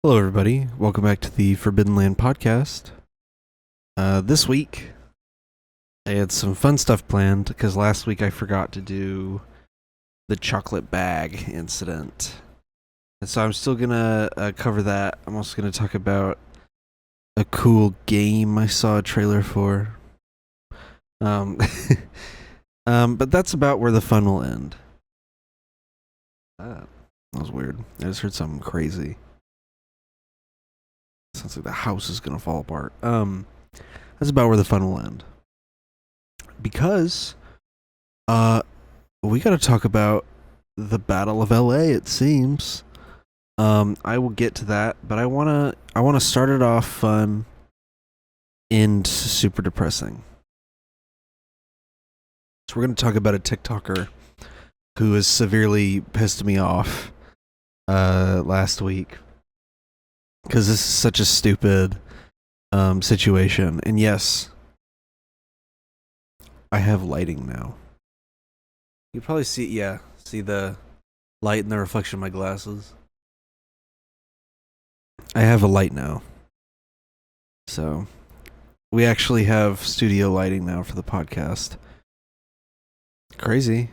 Hello, everybody. Welcome back to the Forbidden Land podcast. This week, I had some fun stuff planned because last week I forgot to do the chocolate bag incident. And so I'm still going to cover that. I'm also going to talk about a cool game I saw a trailer for. Um, but that's about where the fun will end. That was weird. I just heard something crazy. Sounds like the house is gonna fall apart. That's about where the fun will end. Because, we gotta talk about the Battle of LA, it seems. I will get to that, but I wanna start it off fun and super depressing. So we're gonna talk about a TikToker who has severely pissed me off, last week. Because this is such a stupid situation. And yes, I have lighting now. You probably see the light in the reflection of my glasses. I have a light now. So, we actually have studio lighting now for the podcast. Crazy.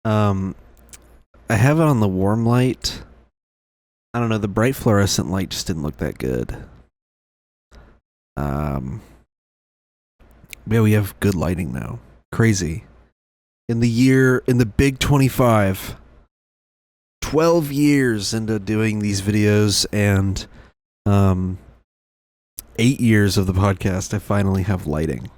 I have it on the warm light. I don't know, the bright fluorescent light just didn't look that good. Yeah, we have good lighting now. Crazy. In the big 25, 12 years into doing these videos and 8 years of the podcast, I finally have lighting.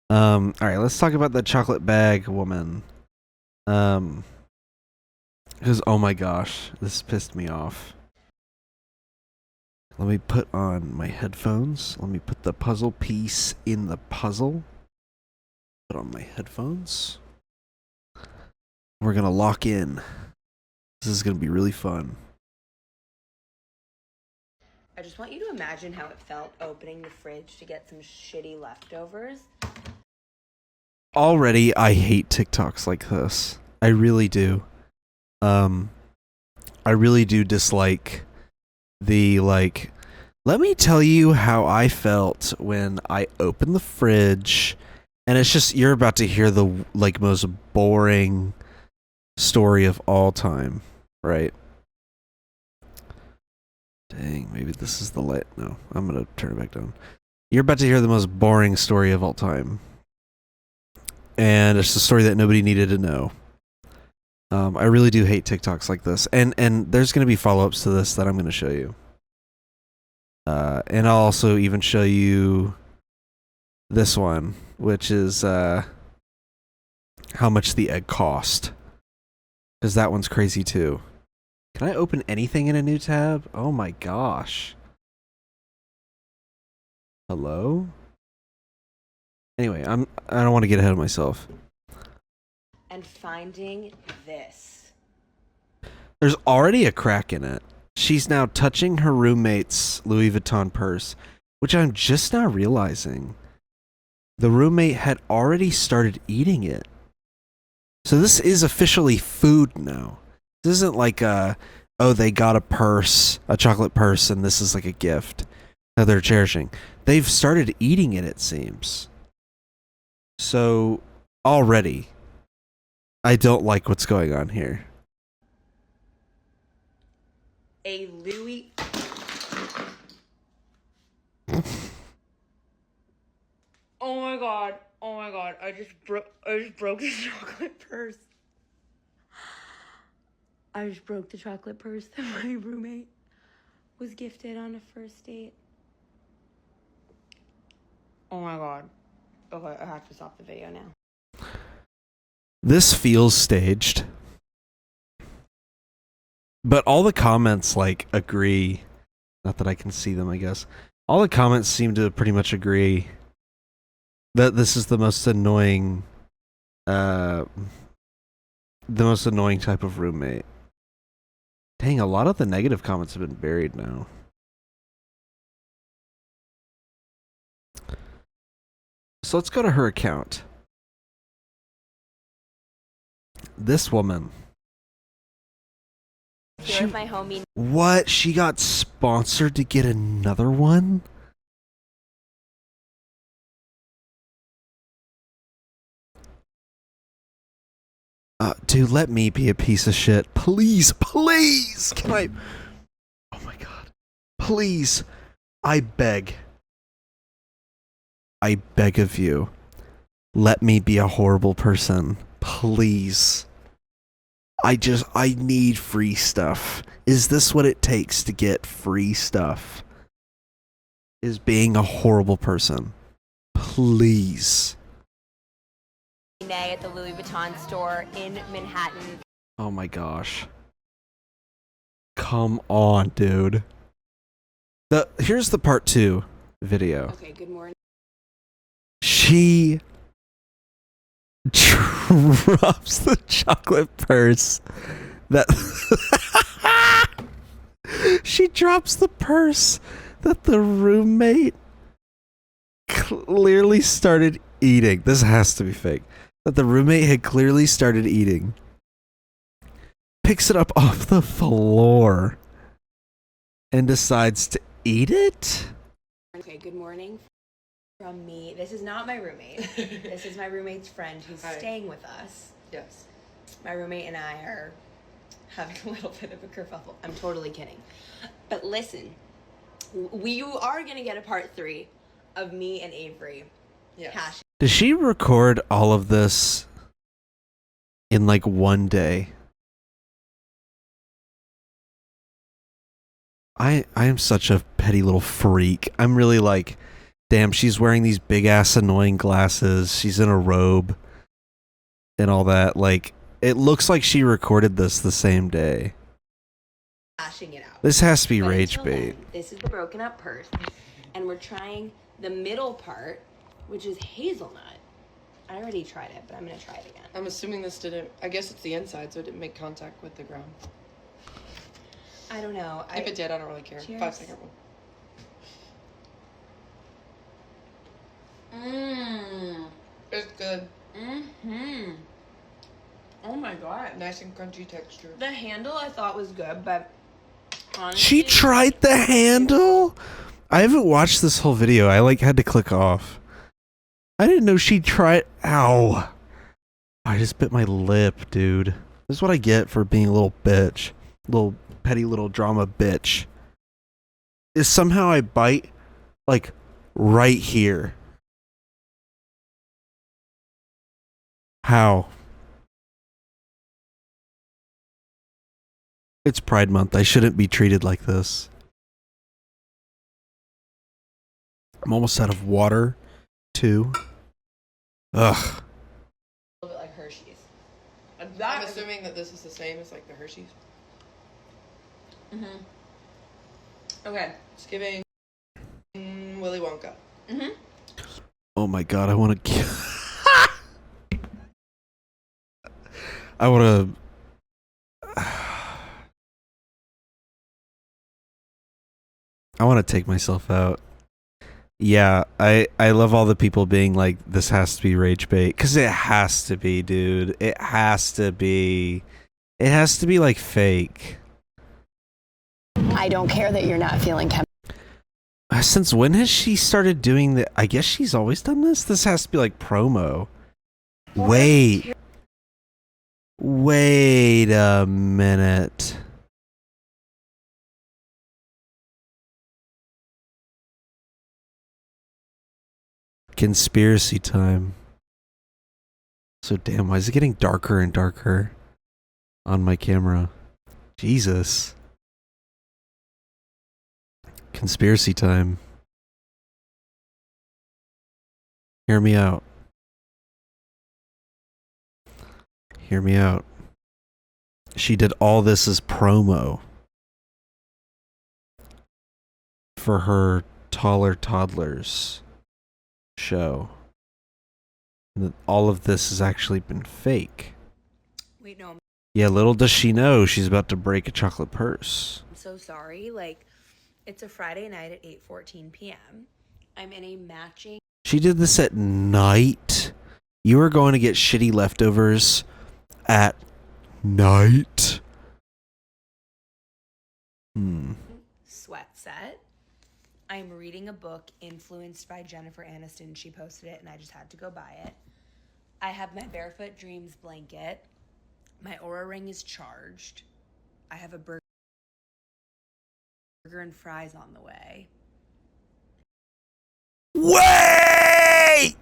Alright, let's talk about the chocolate bag woman. Because, oh my gosh, this pissed me off. Let me put on my headphones. Let me put the puzzle piece in the puzzle. Put on my headphones. We're gonna lock in. This is gonna be really fun. I just want you to imagine how it felt opening the fridge to get some shitty leftovers. Already, I hate TikToks like this. I really do. I really do dislike the, like, let me tell you how I felt when I opened the fridge, and it's just, you're about to hear the, like, most boring story of all time, right? Dang, maybe this is the light. No, I'm gonna turn it back down. You're about to hear the most boring story of all time. And it's a story that nobody needed to know. I really do hate TikToks like this. And there's going to be follow-ups to this that I'm going to show you. And I'll also even show you this one, which is how much the egg cost. Because that one's crazy too. Can I open anything in a new tab? Oh my gosh. Hello? Anyway, I don't want to get ahead of myself. And finding this. There's already a crack in it. She's now touching her roommate's Louis Vuitton purse, which I'm just now realizing. The roommate had already started eating it. So this is officially food now. This isn't like they got a purse, a chocolate purse, and this is like a gift that they're cherishing. They've started eating it, it seems. So, already, I don't like what's going on here. A Louis. Oh my god. I just broke the chocolate purse. I just broke the chocolate purse that my roommate was gifted on a first date. Oh my god. Okay, I have to stop the video now. This feels staged. But all the comments, like, agree. Not that I can see them, I guess. All the comments seem to pretty much agree that this is the most annoying type of roommate. Dang, a lot of the negative comments have been buried now. So let's go to her account. This woman Here with my homie. What? She got sponsored to get another one? Dude, let me be a piece of shit. Please, please! Can I... Oh my god. Please. I beg. I beg of you. Let me be a horrible person. Please. I need free stuff. Is this what it takes to get free stuff? Is being a horrible person. Please. At the Louis Vuitton store in Manhattan. Oh my gosh. Come on, dude. Here's the part 2 video. Okay, good morning. She drops the chocolate purse that she drops the purse that the roommate clearly started eating. This has to be fake. That the roommate had clearly started eating. Picks it up off the floor and decides to eat it? Okay, good morning from me. This is not my roommate. This is my roommate's friend who's staying with us. Yes. My roommate and I are having a little bit of a kerfuffle. I'm totally kidding. But listen, you are going to get a part 3 of me and Avery. Yes. Does she record all of this in like one day? I am such a petty little freak. I'm really like, damn, she's wearing these big ass annoying glasses. She's in a robe and all that. Like, it looks like she recorded this the same day. Hashing it out. This has to be But rage until bait. then, this is the broken up purse. And we're trying the middle part, which is hazelnut. I already tried it, but I'm going to try it again. I'm assuming this didn't, I guess it's the inside, so it didn't make contact with the ground. I don't know. If it did, I don't really care. Cheers. 5-second one. It's good. Oh my god. Nice and crunchy texture. The handle I thought was good, but honestly... She tried the handle? I haven't watched this whole video. I like had to click off. I didn't know she tried... Ow. I just bit my lip, dude. This is what I get for being a little bitch. Little petty little drama bitch. Is somehow I bite, like, right here. How? It's Pride Month. I shouldn't be treated like this. I'm almost out of water, too. Ugh. A little bit like Hershey's. I'm assuming that this is the same as like the Hershey's. Okay. It's giving Willy Wonka. Oh my god, I want to... I want to... I want to take myself out. Yeah, I love all the people being like, this has to be rage bait. Because it has to be, dude. It has to be. It has to be like fake. I don't care that you're not feeling Since when has she started doing that? I guess she's always done this? This has to be like promo. Wait. Wait a minute. Conspiracy time. So damn, why is it getting darker and darker on my camera? Jesus. Conspiracy time. Hear me out. Hear me out. She did all this as promo for her taller toddlers show. And all of this has actually been fake. Wait, no. Yeah, little does she know she's about to break a chocolate purse. I'm so sorry. Like, it's a Friday night at 8:14 p.m. I'm in a matching... She did this at night. You were going to get shitty leftovers at night. sweat set. I'm reading a book influenced by Jennifer Aniston. She posted it and I just had to go buy it. I have my Barefoot Dreams blanket. My Aura ring is charged. I have a burger and fries on the way. Wait!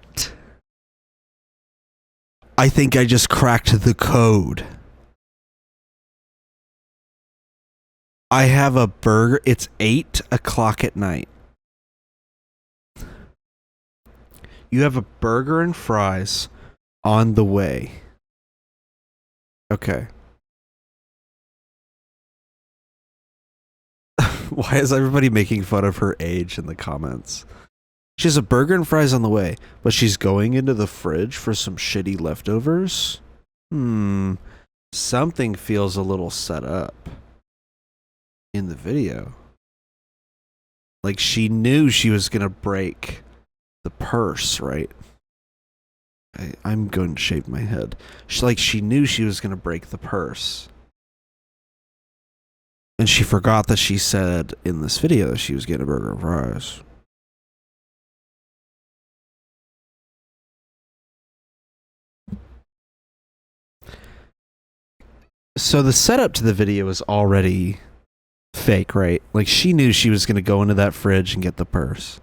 I think I just cracked the code. I have a burger. It's 8 o'clock at night. You have a burger and fries on the way. Okay. Why is everybody making fun of her age in the comments? She has a burger and fries on the way, but she's going into the fridge for some shitty leftovers? Something feels a little set up in the video. Like she knew she was gonna break the purse, right? I'm going to shave my head. She knew she was gonna break the purse. And she forgot that she said in this video that she was getting a burger and fries. So the setup to the video was already fake, right? Like she knew she was going to go into that fridge and get the purse.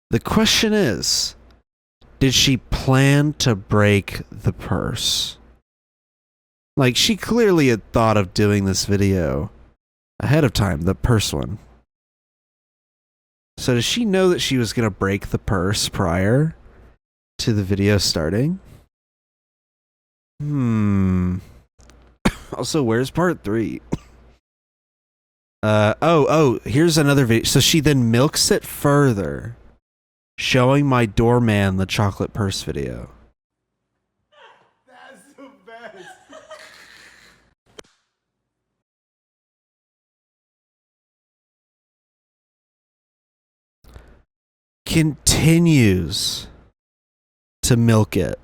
The question is, did she plan to break the purse? Like she clearly had thought of doing this video ahead of time, the purse one. So does she know that she was going to break the purse prior to the video starting? Also, where's part 3? Here's another video. So she then milks it further, showing my doorman the chocolate purse video. That's the best. Continues to milk it.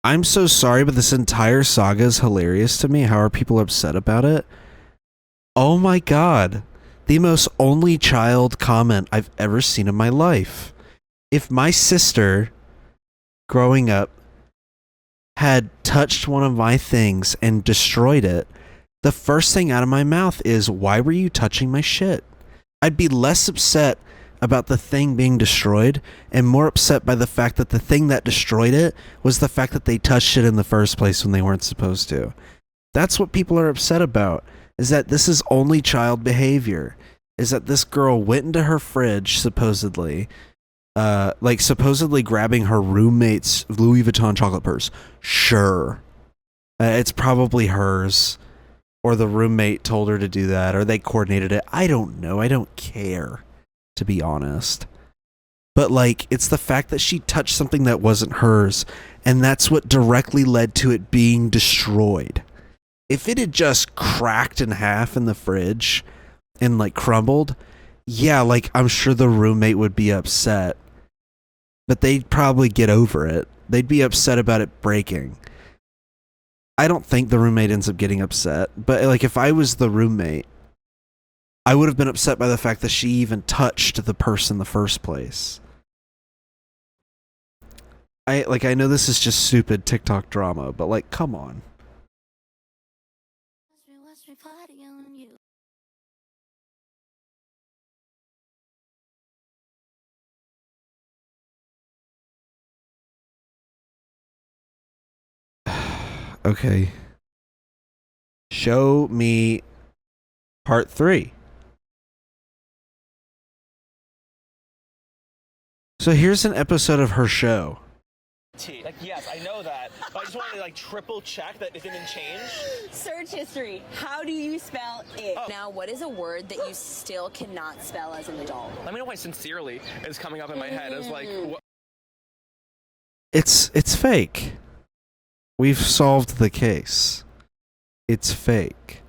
I'm so sorry, but this entire saga is hilarious to me. How are people upset about it? Oh my god. The most only child comment I've ever seen in my life. If my sister, growing up, had touched one of my things and destroyed it, the first thing out of my mouth is, why were you touching my shit? I'd be less upset about the thing being destroyed and more upset by the fact that the thing that destroyed it was the fact that they touched it in the first place when they weren't supposed to. That's what people are upset about, is that this is only child behavior. Is that this girl went into her fridge, supposedly, supposedly grabbing her roommate's Louis Vuitton chocolate purse. Sure. It's probably hers. Or the roommate told her to do that, or they coordinated it. I don't know. I don't care, to be honest. But like, it's the fact that she touched something that wasn't hers, and that's what directly led to it being destroyed. If it had just cracked in half in the fridge and like crumbled, yeah, like I'm sure the roommate would be upset, but they'd probably get over it. They'd be upset about it breaking. I don't think the roommate ends up getting upset, but like if I was the roommate, I would have been upset by the fact that she even touched the purse in the first place. I know this is just stupid TikTok drama, but like, come on. Okay. Show me part 3. So here's an episode of her show. Like, yes, I know that, but I just wanted to like triple check that it didn't change. Search history. How do you spell it? Oh. Now, what is a word that you still cannot spell as an adult? Let me know why sincerely is coming up in my head. It's like, what? It's fake. We've solved the case. It's fake.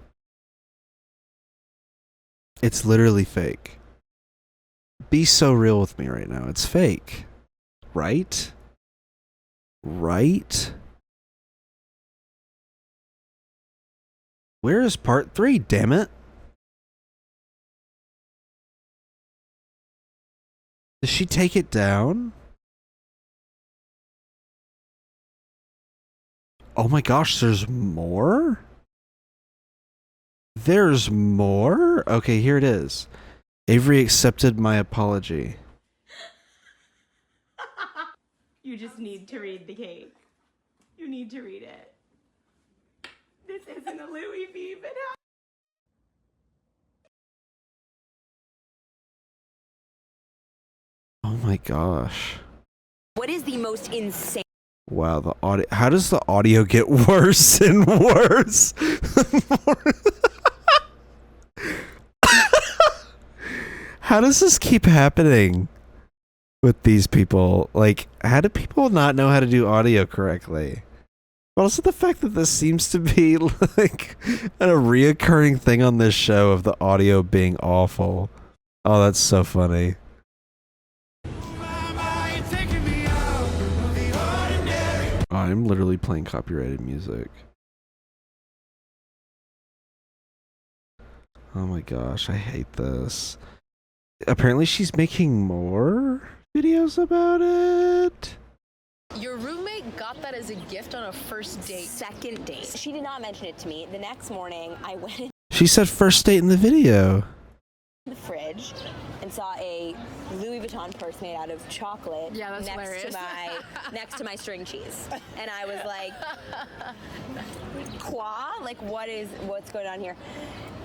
It's literally fake. Be so real with me right now. It's fake. Right? Right? Where is part 3, damn it? Did she take it down? Oh my gosh, there's more? There's more? Okay, here it is. Avery accepted my apology. You just need to read the cake. You need to read it. This isn't a Louis V, but Oh my gosh. What is the most insane? Wow, the audio. How does the audio get worse and worse? How does this keep happening with these people? Like, how do people not know how to do audio correctly? But also the fact that this seems to be like a reoccurring thing on this show of the audio being awful. Oh, that's so funny. I'm literally playing copyrighted music. Oh my gosh, I hate this. Apparently she's making more videos about it. Your roommate got that as a gift on a first date. Second date. She did not mention it to me. The next morning, I went in She said first date in the video. the fridge and saw a Louis Vuitton purse made out of chocolate Yeah, that's hilarious. next to my string cheese. And I was like, qua? Like, what's going on here?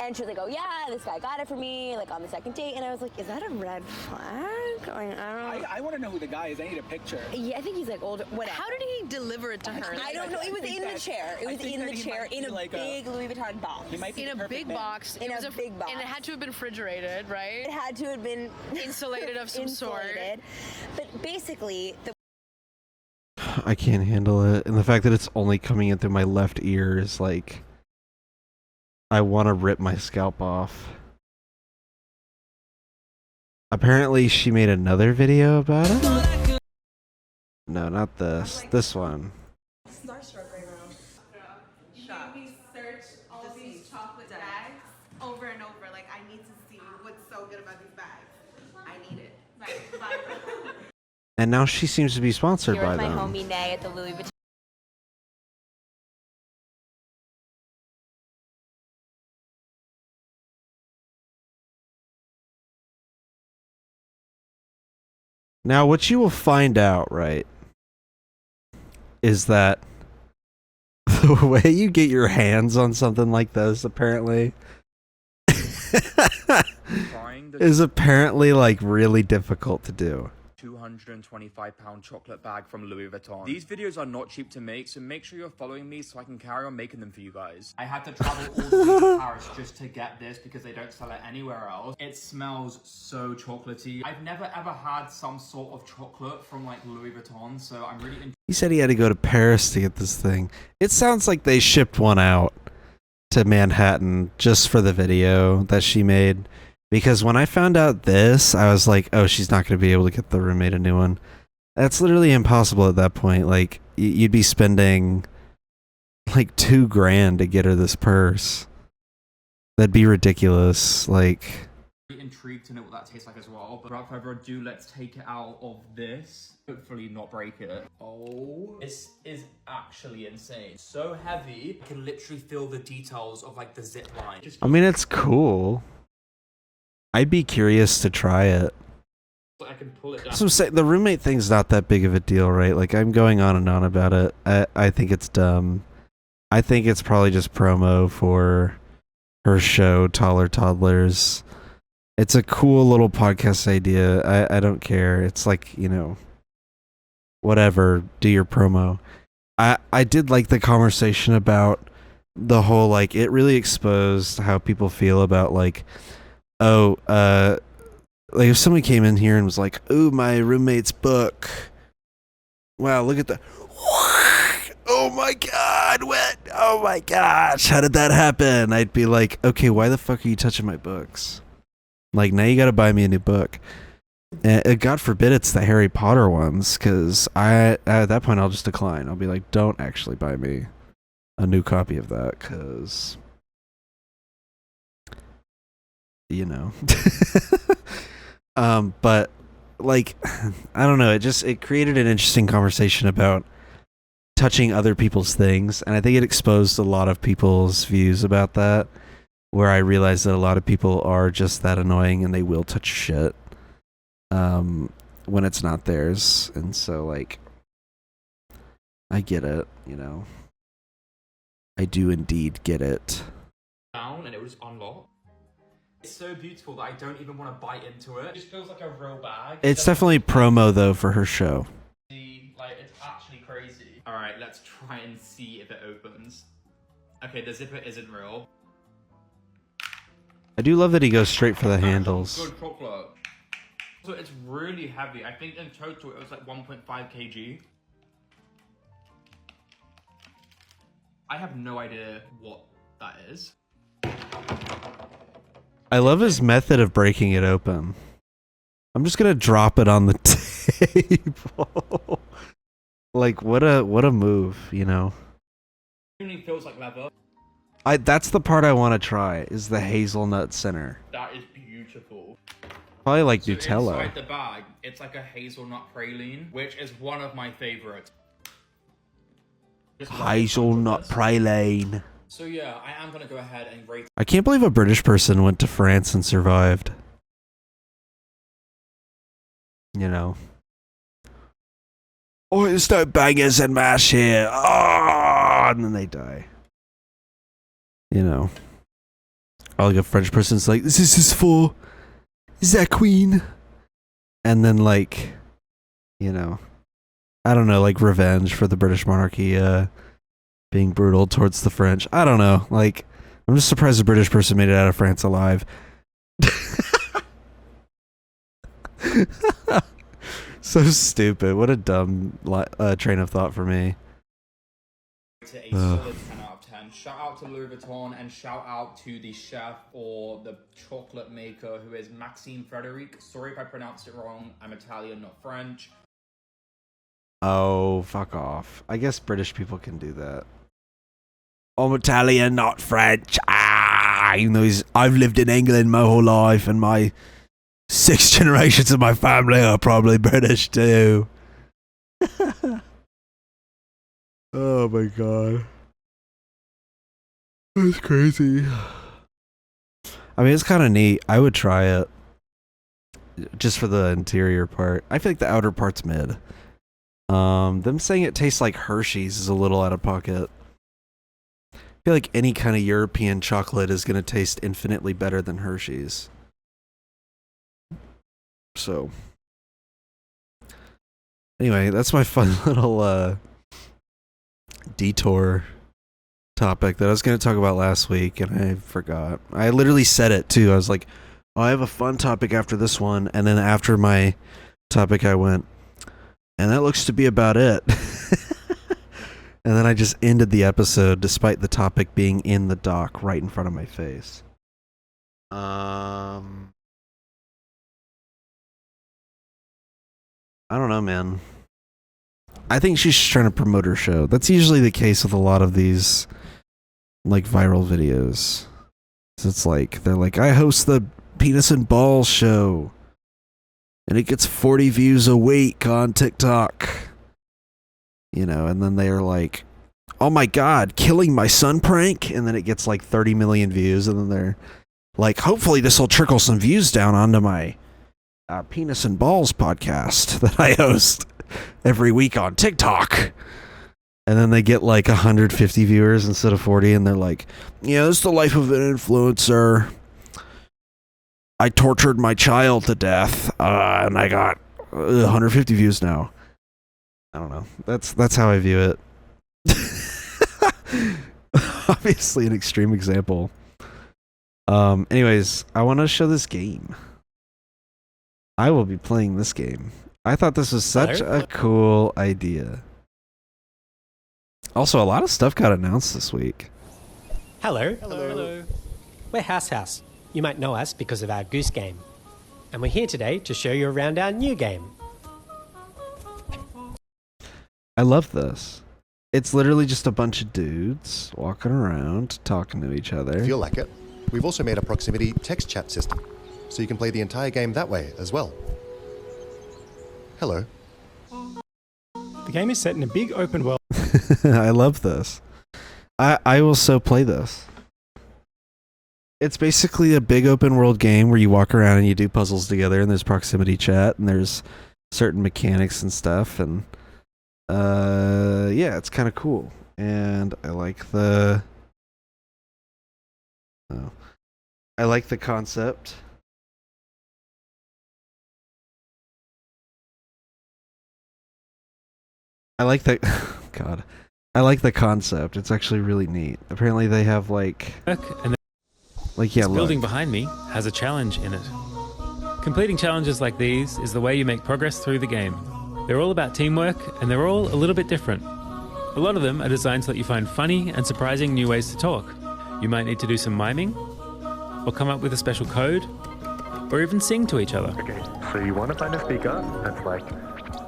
And she was like, oh yeah, this guy got it for me, like on the second date. And I was like, is that a red flag? Like, I don't know. I want to know who the guy is. I need a picture. Yeah, I think he's like older. Whatever. How did he deliver it to her? I don't know. It was in the chair. It was in the chair in a big Louis Vuitton box. He might be In the a big perfect man. box. In It was a big box. And it had to have been refrigerated, right? It had to have been Insulated of some sort. insulated. But basically, the I can't handle it. And the fact that it's only coming in through my left ear is like, I want to rip my scalp off. Apparently she made another video about it. No, not this. This one. starstruck right now. Made me search all these chocolate bags over and over. Like, I need to see what's so good about these bags. I need it. Right. And now she seems to be sponsored here by with my them. homie Nay at the Louis Vuitton. Now, what you will find out, right, is that the way you get your hands on something like this, apparently, is apparently, like, really difficult to do. £225 chocolate bag from Louis Vuitton. These videos are not cheap to make, so make sure you're following me so I can carry on making them for you guys. I had to travel all the way to Paris just to get this because they don't sell it anywhere else. It smells so chocolatey. I've never ever had some sort of chocolate from like Louis Vuitton, so I'm really He said he had to go to Paris to get this thing. It sounds like they shipped one out to Manhattan just for the video that she made. Because when I found out this, I was like, oh, she's not going to be able to get the roommate a new one. That's literally impossible at that point. Like, you'd be spending like $2,000 to get her this purse. That'd be ridiculous. Like, intrigued to know what that tastes like as well. But without further ado, let's take it out of this. Hopefully not break it. Oh, this is actually insane. So heavy, I can literally feel the details of like the zip line. I mean, it's cool. I'd be curious to try it. I can pull it down. So I'm saying the roommate thing's not that big of a deal, right? Like, I'm going on and on about it. I think it's dumb. I think it's probably just promo for her show, Taller Toddlers. It's a cool little podcast idea. I don't care. It's like, you know, whatever, do your promo. I did like the conversation about the whole, like, it really exposed how people feel about, like, like if someone came in here and was like, "Ooh, my roommate's book. Wow, look at that. Oh my god, what? Oh my gosh, how did that happen?" I'd be like, "Okay, why the fuck are you touching my books? Like, now you gotta buy me a new book." And God forbid it's the Harry Potter ones, because at that point I'll just decline. I'll be like, don't actually buy me a new copy of that, because you know. But like, I don't know. It created an interesting conversation about touching other people's things, and I think it exposed a lot of people's views about that. Where I realized that a lot of people are just that annoying, and they will touch shit when it's not theirs, and so like, I get it, you know. I do indeed get it. Down and it was unlocked. It's so beautiful that I don't even want to bite into it. It just feels like a real bag. It's definitely promo though for her show. Like, it's actually crazy. All right, let's try and see if it opens. Okay, the zipper isn't real. I do love that he goes straight for the handles. Good chocolate. So it's really heavy. I think in total it was like 1.5 kg. I have no idea what that is. I love his method of breaking it open. I'm just gonna drop it on the table. Like, what a move, you know. It really feels like leather. That's the part I want to try, is the hazelnut center. That is beautiful. Probably like So Nutella. inside the bag, it's like a hazelnut praline, which is one of my favorites. Hazelnut praline. So yeah, I am gonna go ahead and rate. I can't believe a British person went to France and survived. You know. Oh, there's no bangers and mash here. Oh, and then they die. You know. Or like a French person's like, this is for the Queen. And then like, you know, I don't know, like revenge for the British monarchy being brutal towards the French. I don't know. Like, I'm just surprised a British person made it out of France alive. So stupid. What a dumb train of thought for me. To a solid 10 out of 10. Shout out to Louis Vuitton and shout out to the chef or the chocolate maker who is Maxime Frederic. Sorry if I pronounced it wrong. I'm Italian, not French. Oh, fuck off. I guess British people can do that. I'm Italian, not French. Even though I've lived in England my whole life, and my 6 generations of my family are probably British too. Oh my god. That's crazy. I mean, it's kind of neat. I would try it. Just for the interior part. I feel like the outer part's mid. Them saying it tastes like Hershey's is a little out of pocket. I feel like any kind of European chocolate is going to taste infinitely better than Hershey's. So, anyway, that's my fun little detour topic that I was going to talk about last week, and I forgot. I literally said it too. I was like, oh, I have a fun topic after this one, and then after my topic I went, and that looks to be about it. And then I just ended the episode despite the topic being in the dock right in front of my face. I don't know, man. I think she's just trying to promote her show. That's usually the case with a lot of these like viral videos. So it's like they're like, I host the Penis and Balls show, and it gets 40 views a week on TikTok. You know, and then they're like, oh my god, killing my son prank, and then it gets like 30 million views, and then they're like, hopefully this will trickle some views down onto my Penis and Balls podcast that I host every week on TikTok. And then they get like 150 viewers instead of 40, and they're like, yeah, this is the life of an influencer. I tortured my child to death, and I got 150 views now. I don't know. That's how I view it. Obviously an extreme example. Anyways, I want to show this game. I will be playing this game. I thought this was such a cool idea. Also, a lot of stuff got announced this week. Hello. Hello. We're House. You might know us because of our Goose Game. And we're here today to show you around our new game. I love this. It's literally just a bunch of dudes walking around, talking to each other. Feel like it. We've also made a proximity text chat system, so you can play the entire game that way as well. Hello. The game is set in a big open world. I love this. I will so play this. It's basically a big open world game where you walk around and you do puzzles together, and there's proximity chat, and there's certain mechanics and stuff, and yeah, it's kind of cool. And I like the concept. I like the God. I like the concept. It's actually really neat. Apparently they have like yeah, this building behind me has a challenge in it. Completing challenges like these is the way you make progress through the game. They're all about teamwork, and they're all a little bit different. A lot of them are designed so that you find funny and surprising new ways to talk. You might need to do some miming, or come up with a special code, or even sing to each other. Okay, so you want to find a speaker that's like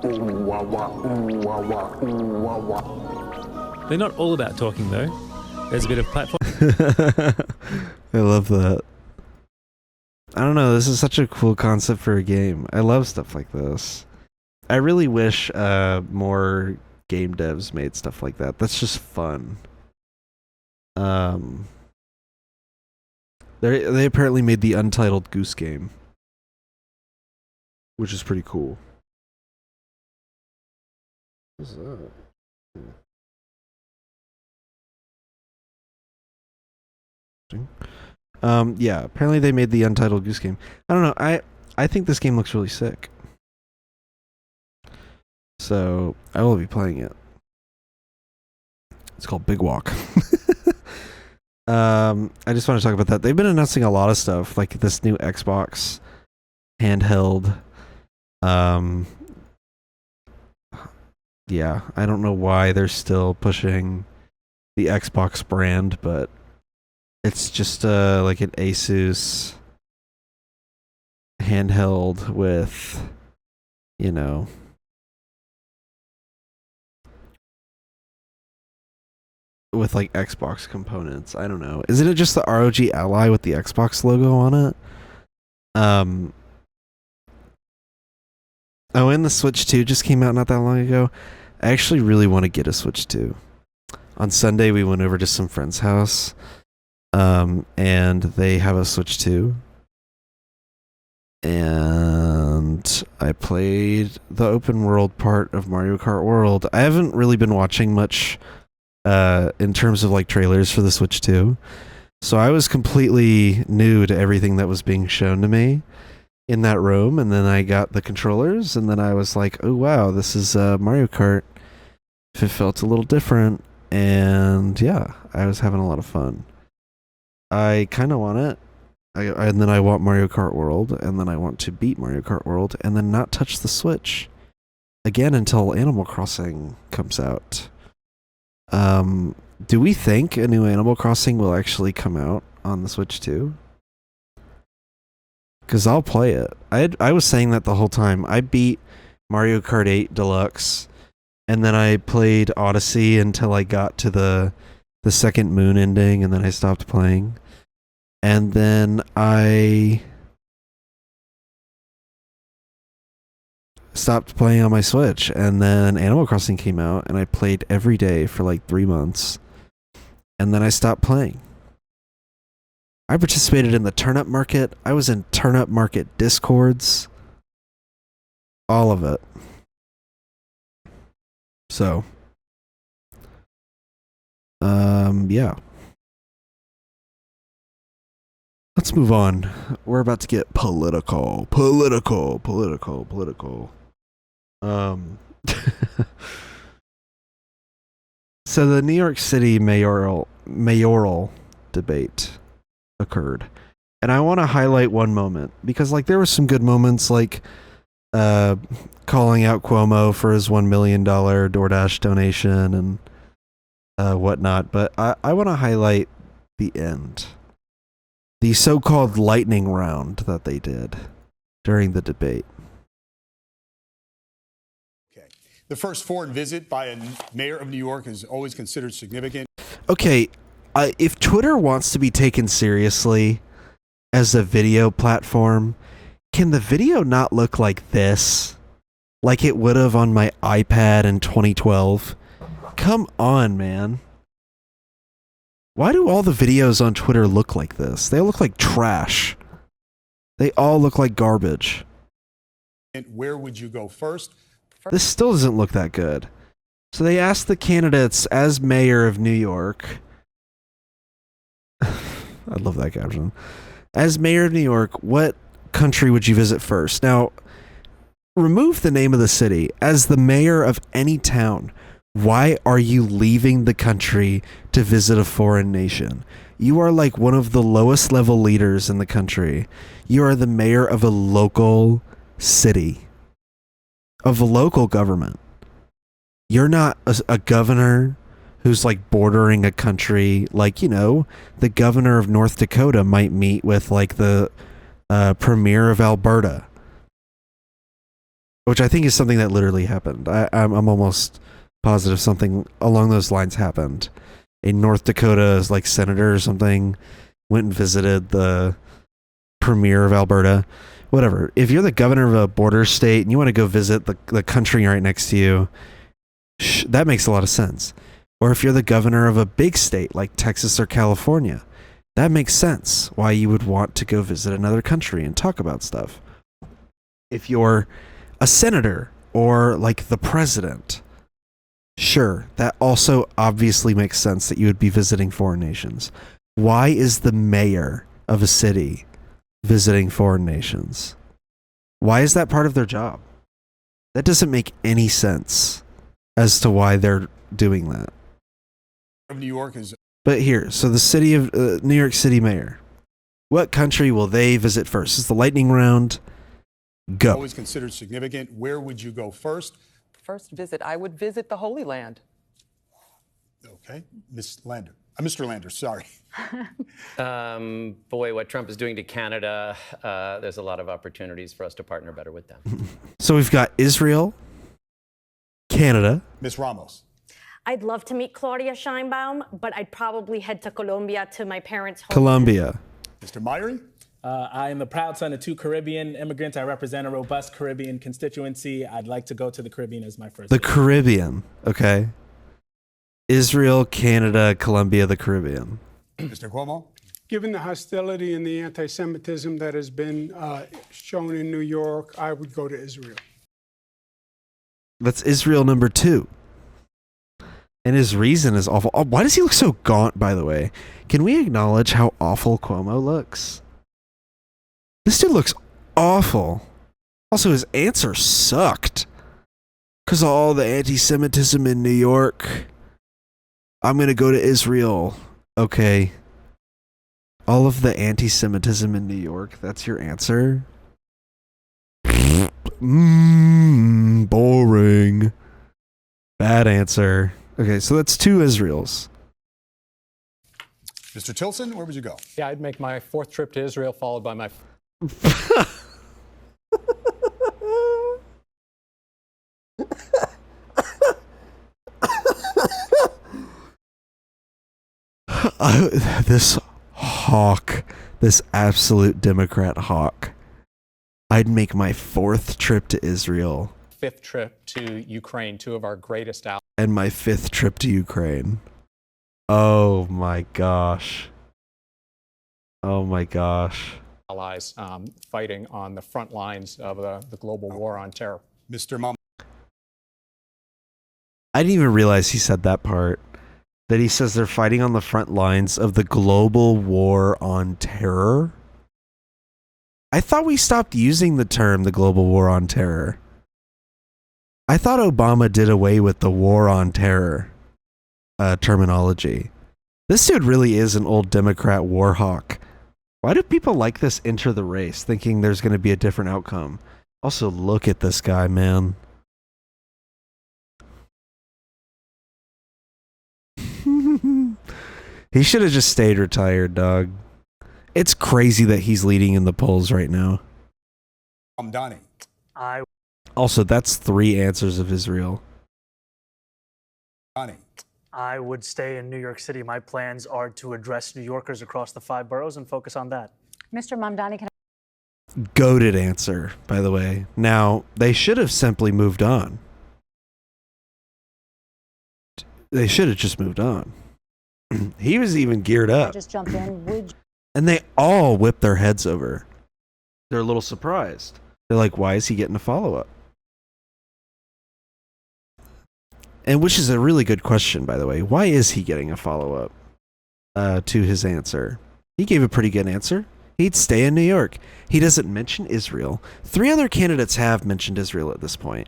ooh wah wah, ooh wah wah, ooh wah wah. They're not all about talking though. There's a bit of platform. I love that. I don't know, this is such a cool concept for a game. I love stuff like this. I really wish more game devs made stuff like that. That's just fun. They apparently made the Untitled Goose Game, which is pretty cool. What's that? Yeah, apparently they made the Untitled Goose Game. I don't know. I think this game looks really sick. So I will be playing it. It's called Big Walk. I just want to talk about that. They've been announcing a lot of stuff, like this new Xbox handheld. Yeah, I don't know why they're still pushing the Xbox brand, but it's just like an Asus handheld with, you know, with like Xbox components. I don't know. Isn't it just the ROG Ally with the Xbox logo on it? Oh, and the Switch 2 just came out not that long ago. I actually really want to get a Switch 2. On Sunday, we went over to some friend's house, and they have a Switch 2. And I played the open world part of Mario Kart World. I haven't really been watching much in terms of like trailers for the Switch 2. So I was completely new to everything that was being shown to me in that room, and then I got the controllers, and then I was like, oh wow, this is Mario Kart. It felt a little different, and yeah, I was having a lot of fun. I kind of want it. And then I want Mario Kart World, and then I want to beat Mario Kart World, and then not touch the Switch again until Animal Crossing comes out. Do we think a new Animal Crossing will actually come out on the Switch too? Because I'll play it. I was saying that the whole time. I beat Mario Kart 8 Deluxe, and then I played Odyssey until I got to the second moon ending, and then I stopped playing. And then I stopped playing on my Switch, and then Animal Crossing came out, and I played every day for like 3 months, and then I stopped playing. I participated in the turnip market. I was in turnip market discords. All of it. So, yeah. Let's move on. We're about to get political. So the New York City mayoral debate occurred. And I want to highlight one moment, because like there were some good moments, like calling out Cuomo for his $1 million DoorDash donation and whatnot. But I want to highlight the end. The so-called lightning round that they did during the debate. Okay. The first foreign visit by a mayor of New York is always considered significant. Okay, if Twitter wants to be taken seriously as a video platform, can the video not look like this? Like it would have on my iPad in 2012? Come on, man. Why do all the videos on Twitter look like this? They look like trash. They all look like garbage. And where would you go first? This still doesn't look that good. So they asked the candidates as mayor of New York. I love that caption. As mayor of New York, what country would you visit first? Now, remove the name of the city. As the mayor of any town, why are you leaving the country to visit a foreign nation? You are like one of the lowest level leaders in the country. You are the mayor of a local city, of a local government. You're not a governor who's like bordering a country. Like, you know, the governor of North Dakota might meet with like the premier of Alberta, which I think is something that literally happened. I'm almost positive something along those lines happened. A North Dakota's like senator or something went and visited the premier of Alberta. Whatever. If you're the governor of a border state and you want to go visit the country right next to you, that makes a lot of sense. Or if you're the governor of a big state like Texas or California, that makes sense why you would want to go visit another country and talk about stuff. If you're a senator or like the president, sure, that also obviously makes sense that you would be visiting foreign nations. Why is the mayor of a city visiting foreign nations? Why is that part of their job? That doesn't make any sense as to why they're doing that. Of New York is. But here, so the city of New York City mayor, what country will they visit first? Is the lightning round? Go. Always considered significant. Where would you go first? First visit, I would visit the Holy Land. Okay, Mr. Lander, sorry. Boy, what Trump is doing to Canada, there's a lot of opportunities for us to partner better with them. So we've got Israel, Canada. Ms. Ramos. I'd love to meet Claudia Scheinbaum, but I'd probably head to Colombia to my parents' home. Colombia. Mr. Myrie. I am the proud son of 2 Caribbean immigrants. I represent a robust Caribbean constituency. I'd like to go to the Caribbean as my first. The Caribbean, okay. Israel, Canada, Colombia, the Caribbean. Mr. Cuomo. Given the hostility and the anti-Semitism that has been shown in New York, I would go to Israel. That's Israel number 2. And his reason is awful. Oh, why does he look so gaunt, by the way? Can we acknowledge how awful Cuomo looks? This dude looks awful. Also, his answer sucked. Because of all the anti-Semitism in New York, I'm going to go to Israel. Okay. All of the anti-Semitism in New York, that's your answer? Boring. Bad answer. Okay, so that's 2 Israels. Mr. Tilson, where would you go? Yeah, I'd make my 4th trip to Israel, followed by my... This hawk, this absolute Democrat hawk. I'd make my 4th trip to Israel. 5th trip to Ukraine, 2 of our greatest allies. And my 5th trip to Ukraine. Oh my gosh. Oh my gosh. Allies fighting on the front lines of the global war on terror. Mr. Mom. I didn't even realize he said that part. That he says they're fighting on the front lines of the global war on terror. I thought we stopped using the term the global war on terror. I thought Obama did away with the war on terror terminology. This dude really is an old Democrat war hawk. Why do people like this enter the race thinking there's going to be a different outcome? Also, look at this guy, man. He should have just stayed retired, dog. It's crazy that he's leading in the polls right now. Donnie. Also, that's 3 answers of Israel. Donnie. I would stay in New York City. My plans are to address New Yorkers across the 5 boroughs and focus on that. Mr. Mamdani, can Goated answer, by the way. Now, they should have simply moved on. They should have just moved on. He was even geared I up. just jump in? Would And they all whipped their heads over. They're a little surprised. They're like, why is he getting a follow-up? And which is a really good question, by the way. Why is he getting a follow-up to his answer? He gave a pretty good answer. He'd stay in New York. He doesn't mention Israel. 3 other candidates have mentioned Israel at this point,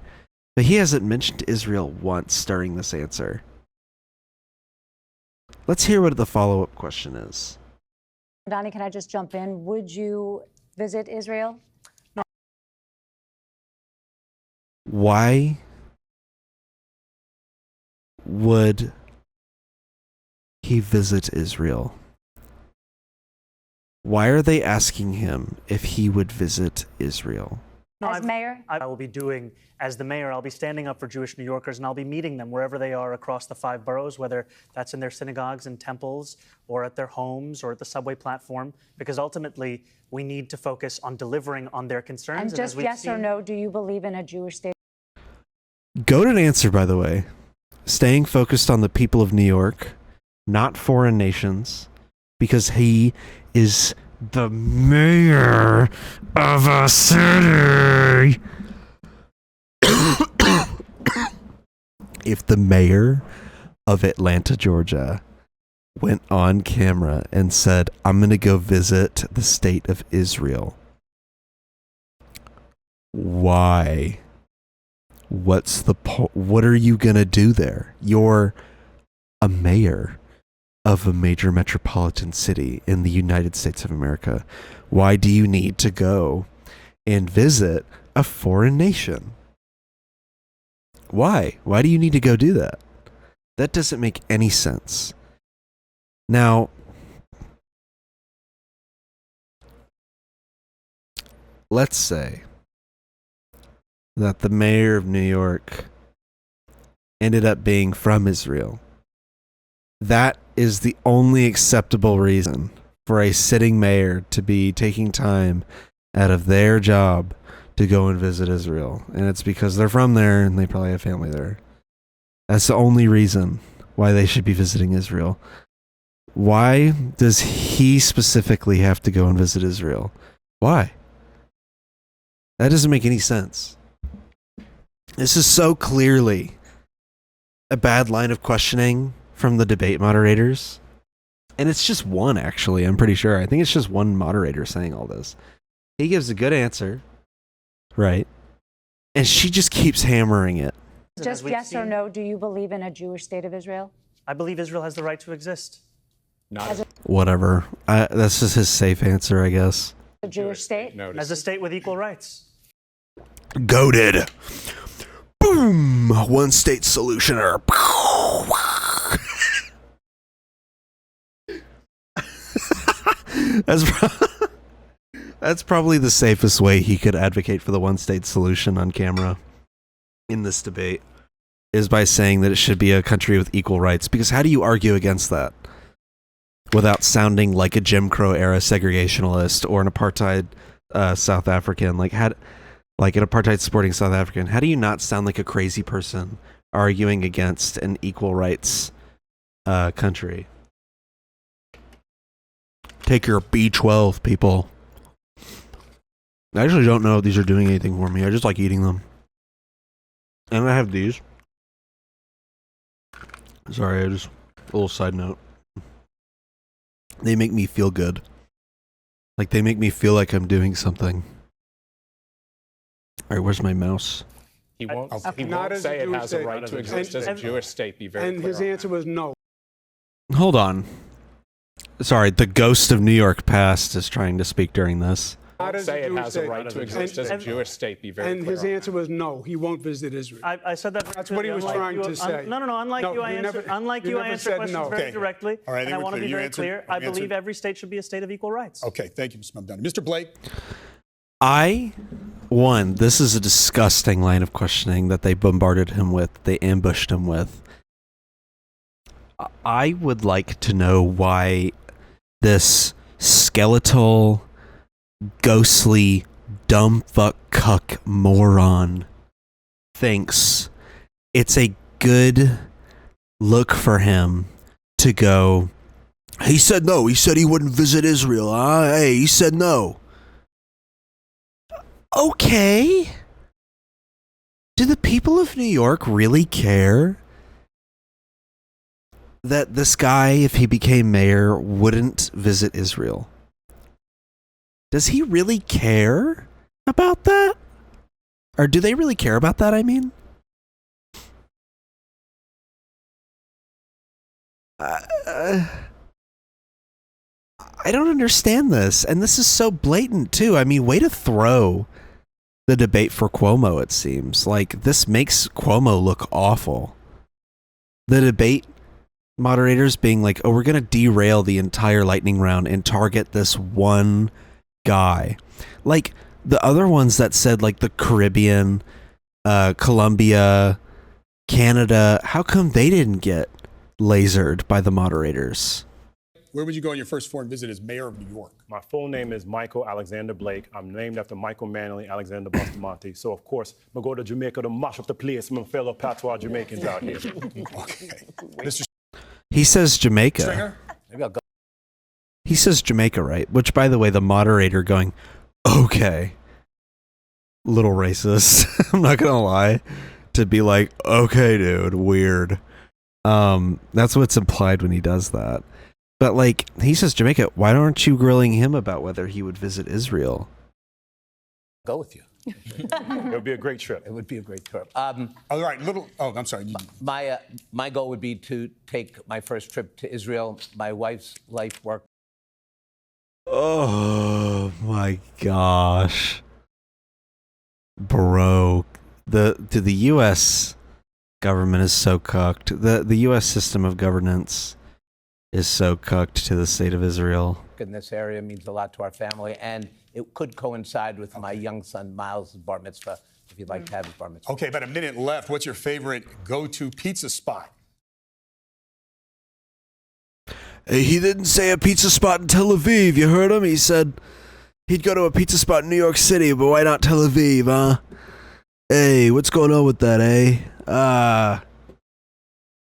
but he hasn't mentioned Israel once during this answer. Let's hear what the follow-up question is. Mamdani, can I just jump in? Would you visit Israel? Why would he visit Israel? Why are they asking him if he would visit Israel? As mayor? I will be doing, as the mayor, I'll be standing up for Jewish New Yorkers, and I'll be meeting them wherever they are across the 5 boroughs, whether that's in their synagogues and temples or at their homes or at the subway platform, because ultimately we need to focus on delivering on their concerns. And just yes or no, do you believe in a Jewish state? Goated answer, by the way. Staying focused on the people of New York, not foreign nations, because he is the mayor of a city. If the mayor of Atlanta, Georgia, went on camera and said, I'm going to go visit the state of Israel, why? What's the what are you going to do there? You're a mayor of a major metropolitan city in the United States of America. Why do you need to go and visit a foreign nation? Why? Why do you need to go do that? That doesn't make any sense. Now, let's say that the mayor of New York ended up being from Israel. That is the only acceptable reason for a sitting mayor to be taking time out of their job to go and visit Israel. And it's because they're from there and they probably have family there. That's the only reason why they should be visiting Israel. Why does he specifically have to go and visit Israel? Why? That doesn't make any sense. This is so clearly a bad line of questioning from the debate moderators. And it's just one, actually, I'm pretty sure. I think it's just one moderator saying all this. He gives a good answer, right? And she just keeps hammering it. Just yes or no, do you believe in a Jewish state of Israel? I believe Israel has the right to exist. Whatever. That's just his safe answer, I guess. A Jewish state? As a state with equal rights. Goated. Boom! One state solutioner. That's probably the safest way he could advocate for the one state solution on camera in this debate, is by saying that it should be a country with equal rights. Because how do you argue against that without sounding like a Jim Crow era segregationalist or an apartheid South African, like an apartheid supporting South African? How do you not sound like a crazy person arguing against an equal rights country? Take your B12, people. I actually don't know if these are doing anything for me. I just like eating them. And I have these. Sorry, a little side note. They make me feel good. Like, they make me feel like I'm doing something. Alright, where's my mouse? He won't, he Not won't as a say it Jewish has a state. right to exist as a Jewish state. Be very And clear his on answer was no. Hold on. Sorry, the ghost of New York past is trying to speak during this. Not as say a it Jewish has state. a right to exist as a Jewish state. Be very And clear his on answer was no. He won't visit Israel. I said that. That's what he was trying to say. No. Unlike No, you, I you answer. never- Unlike you you, I never answer said questions no. very Okay. directly, All right, I and think I we're want to clear. be You very answered- clear. I you answered- believe every state should be a state of equal rights. Okay, thank you, Mr. Mamdani. Mr. Blake? This is a disgusting line of questioning that they bombarded him with, they ambushed him with. I would like to know why this skeletal, ghostly, dumb fuck cuck moron thinks it's a good look for him to go, he said no, he said he wouldn't visit Israel. Hey, he said no. Okay. Do the people of New York really care that this guy, if he became mayor, wouldn't visit Israel? Does he really care about that? Or do they really care about that, I mean? I don't understand this. And this is so blatant, too. I mean, way to throw the debate for Cuomo, it seems. Like, this makes Cuomo look awful. The debate moderators being like, oh, we're going to derail the entire lightning round and target this one guy. Like, the other ones that said, like, the Caribbean, Colombia, Canada, how come they didn't get lasered by the moderators? Where would you go on your first foreign visit as mayor of New York? My full name is Michael Alexander Blake. I'm named after Michael Manley Alexander Bustamante. So, of course, I'm going to go to Jamaica to mash up the place. My fellow patois Jamaicans out here. Okay. Mr. He says Jamaica. Stringer? Maybe I'll go. He says Jamaica, right? Which, by the way, the moderator going, okay. Little racist. I'm not going to lie. To be like, okay, dude, weird. That's what's implied when he does that. But, like, he says Jamaica. Why aren't you grilling him about whether he would visit Israel? Go with you. It would be a great trip. It would be a great trip. All right, I'm sorry. My goal would be to take my first trip to Israel. My wife's life work. Oh, my gosh. Bro. The U.S. government is so cooked. The U.S. system of governance is so cooked to the state of Israel. In this area means a lot to our family, and it could coincide with my young son Miles' bar mitzvah, if you'd like to have his bar mitzvah. Okay, about a minute left. What's your favorite go-to pizza spot? Hey, he didn't say a pizza spot in Tel Aviv. You heard him? He said he'd go to a pizza spot in New York City, but why not Tel Aviv, huh? Hey, what's going on with that, eh?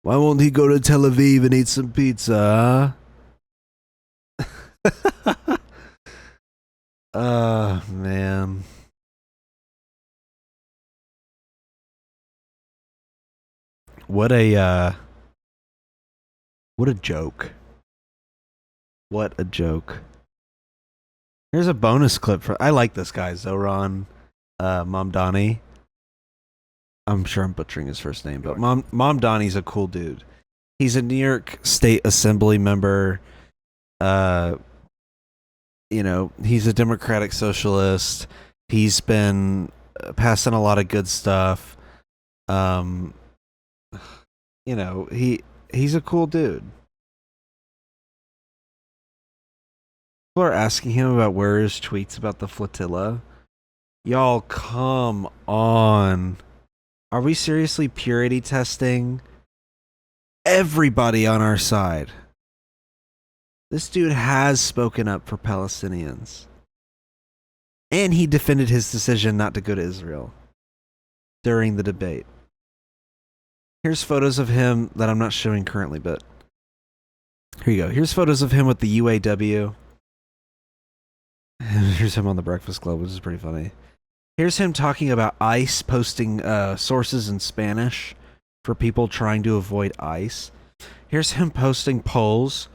Why won't he go to Tel Aviv and eat some pizza, huh? Man. What a joke. What a joke. Here's a bonus clip for, I like this guy, Zoran Mamdani. I'm sure I'm butchering his first name, but Mamdani's a cool dude. He's a New York State Assembly member. You know, he's a Democratic Socialist. He's been passing a lot of good stuff. You know, he's a cool dude. People are asking him about where his tweets about the flotilla. Y'all, come on. Are we seriously purity testing everybody on our side? This dude has spoken up for Palestinians. And he defended his decision not to go to Israel during the debate. Here's photos of him that I'm not showing currently, but here you go. Here's photos of him with the UAW. Here's him on the Breakfast Club, which is pretty funny. Here's him talking about ICE posting sources in Spanish for people trying to avoid ICE. Here's him posting polls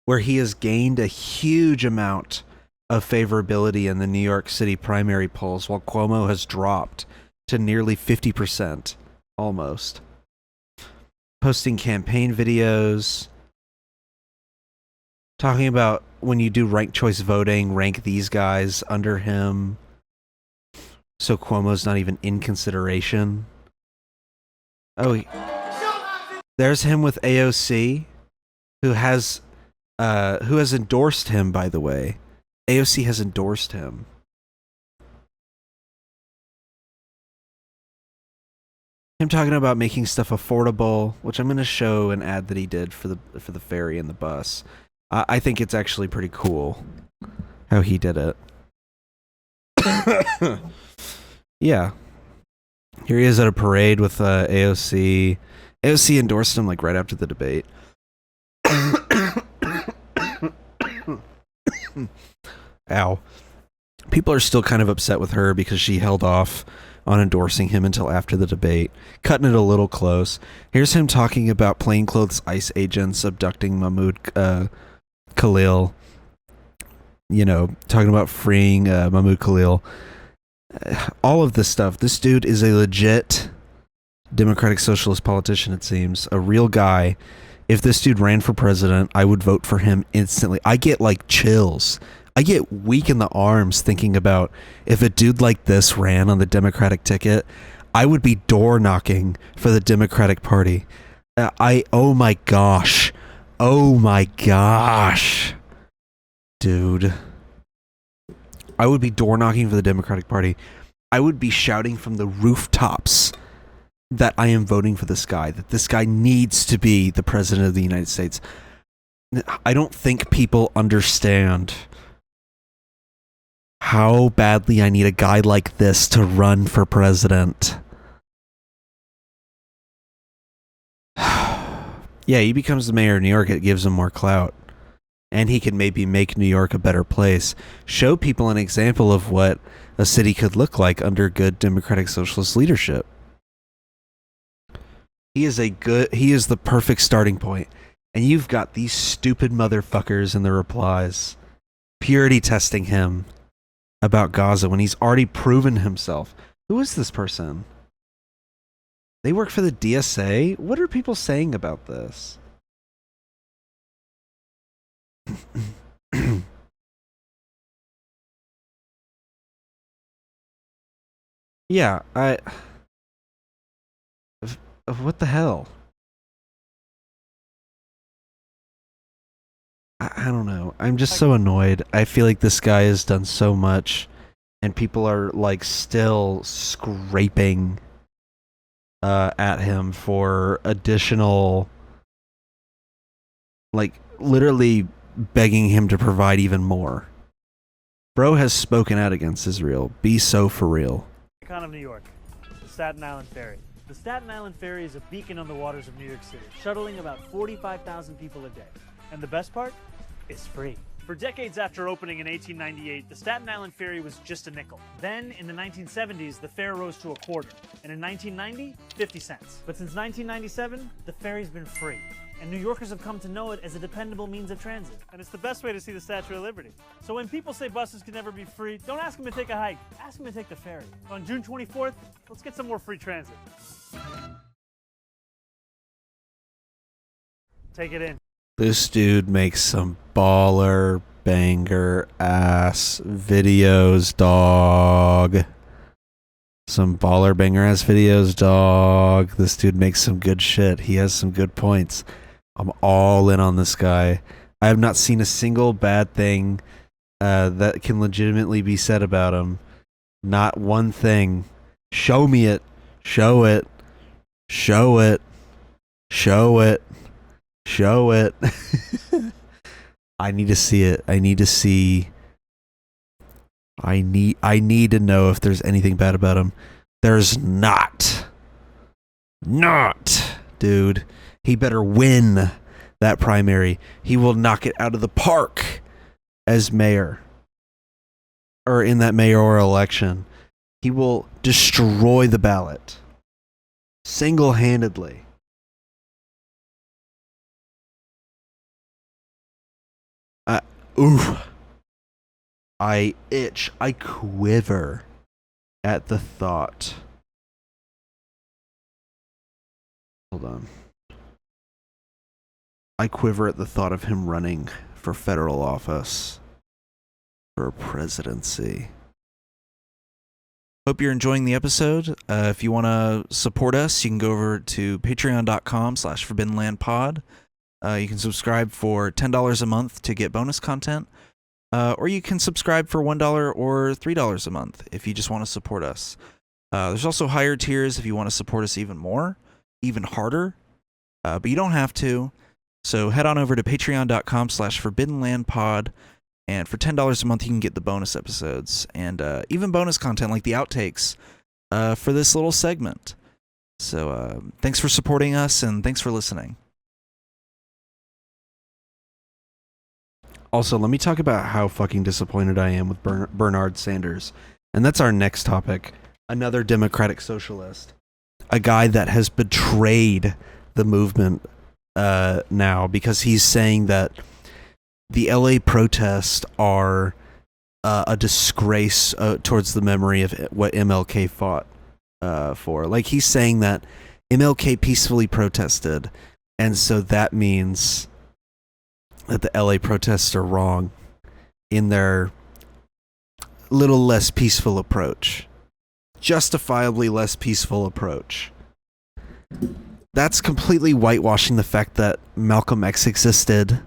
where he has gained a huge amount of favorability in the New York City primary polls, while Cuomo has dropped to nearly 50%, almost. Posting campaign videos, talking about when you do ranked choice voting, rank these guys under him. So Cuomo's not even in consideration. Oh, there's him with AOC, who has endorsed him, by the way. AOC has endorsed him. Him talking about making stuff affordable, which I'm going to show an ad that he did for the ferry and the bus. I think it's actually pretty cool how he did it. Yeah. Here he is at a parade with AOC. AOC endorsed him like right after the debate. Ow. People are still kind of upset with her because she held off on endorsing him until after the debate, cutting it a little close. Here's him talking about plainclothes ICE agents abducting Mahmoud Khalil. You know, talking about freeing Mahmoud Khalil. All of this stuff. This dude is a legit Democratic Socialist politician, it seems. A real guy. If this dude ran for president, I would vote for him instantly. I get like chills. I get weak in the arms thinking about if a dude like this ran on the Democratic ticket, I would be door knocking for the Democratic Party. Oh my gosh. Oh my gosh. Dude. I would be door knocking for the Democratic Party. I would be shouting from the rooftops that I am voting for this guy, that this guy needs to be the president of the United States. I don't think people understand how badly I need a guy like this to run for president. Yeah, he becomes the mayor of New York. It gives him more clout. And he can maybe make New York a better place. Show people an example of what a city could look like under good Democratic Socialist leadership. He is the perfect starting point. And you've got these stupid motherfuckers in the replies purity testing him about Gaza when he's already proven himself. Who is this person? They work for the DSA? What are people saying about this? Yeah, what the hell? I don't know. I'm just so annoyed. I feel like this guy has done so much, and people are like still scraping at him for additional, like literally begging him to provide even more. Bro has spoken out against Israel. Be so for real. Icon of New York, the Staten Island Ferry. The Staten Island Ferry is a beacon on the waters of New York City, shuttling about 45,000 people a day. And the best part? It's free. For decades after opening in 1898, the Staten Island Ferry was just a nickel. Then, in the 1970s, the fare rose to a quarter. And in 1990, 50 cents. But since 1997, the ferry's been free. And New Yorkers have come to know it as a dependable means of transit. And it's the best way to see the Statue of Liberty. So when people say buses can never be free, don't ask them to take a hike. Ask them to take the ferry. On June 24th, let's get some more free transit. Take it in. This dude makes some baller banger ass videos, dog. Some baller banger ass videos, dog. This dude makes some good shit. He has some good points. I'm all in on this guy. I have not seen a single bad thing that can legitimately be said about him. Not one thing. Show me it. Show it. Show it. Show it. Show it. I need to see it. I need to see. I need to know if there's anything bad about him. There's not. Not, dude. He better win that primary. He will knock it out of the park as mayor. Or in that mayoral election. He will destroy the ballot. Single-handedly. Oof. I itch. I quiver at the thought. Hold on. I quiver at the thought of him running for federal office. For presidency. Hope you're enjoying the episode. If you want to support us, you can go over to patreon.com/forbiddenlandpod. You can subscribe for $10 a month to get bonus content. Or you can subscribe for $1 or $3 a month if you just want to support us. There's also higher tiers if you want to support us even more, even harder, but you don't have to. So head on over to patreon.com/forbiddenlandpod, and for $10 a month you can get the bonus episodes and even bonus content like the outtakes for this little segment. So thanks for supporting us, and thanks for listening. Also, let me talk about how fucking disappointed I am with Bernard Sanders. And that's our next topic. Another Democratic socialist. A guy that has betrayed the movement now because he's saying that the LA protests are a disgrace towards the memory of what MLK fought for. Like, he's saying that MLK peacefully protested, and so that means that the LA protests are wrong in their little less peaceful approach. Justifiably less peaceful approach. That's completely whitewashing the fact that Malcolm X existed.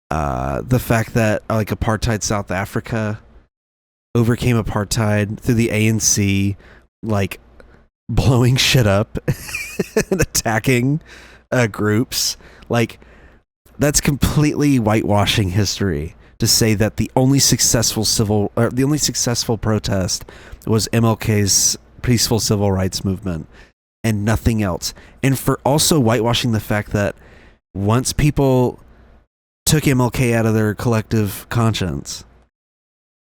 The fact that like apartheid South Africa overcame apartheid through the ANC, like blowing shit up and attacking groups. Like, that's completely whitewashing history to say that the only successful protest was MLK's peaceful civil rights movement and nothing else. And for also whitewashing the fact that once people took MLK out of their collective conscience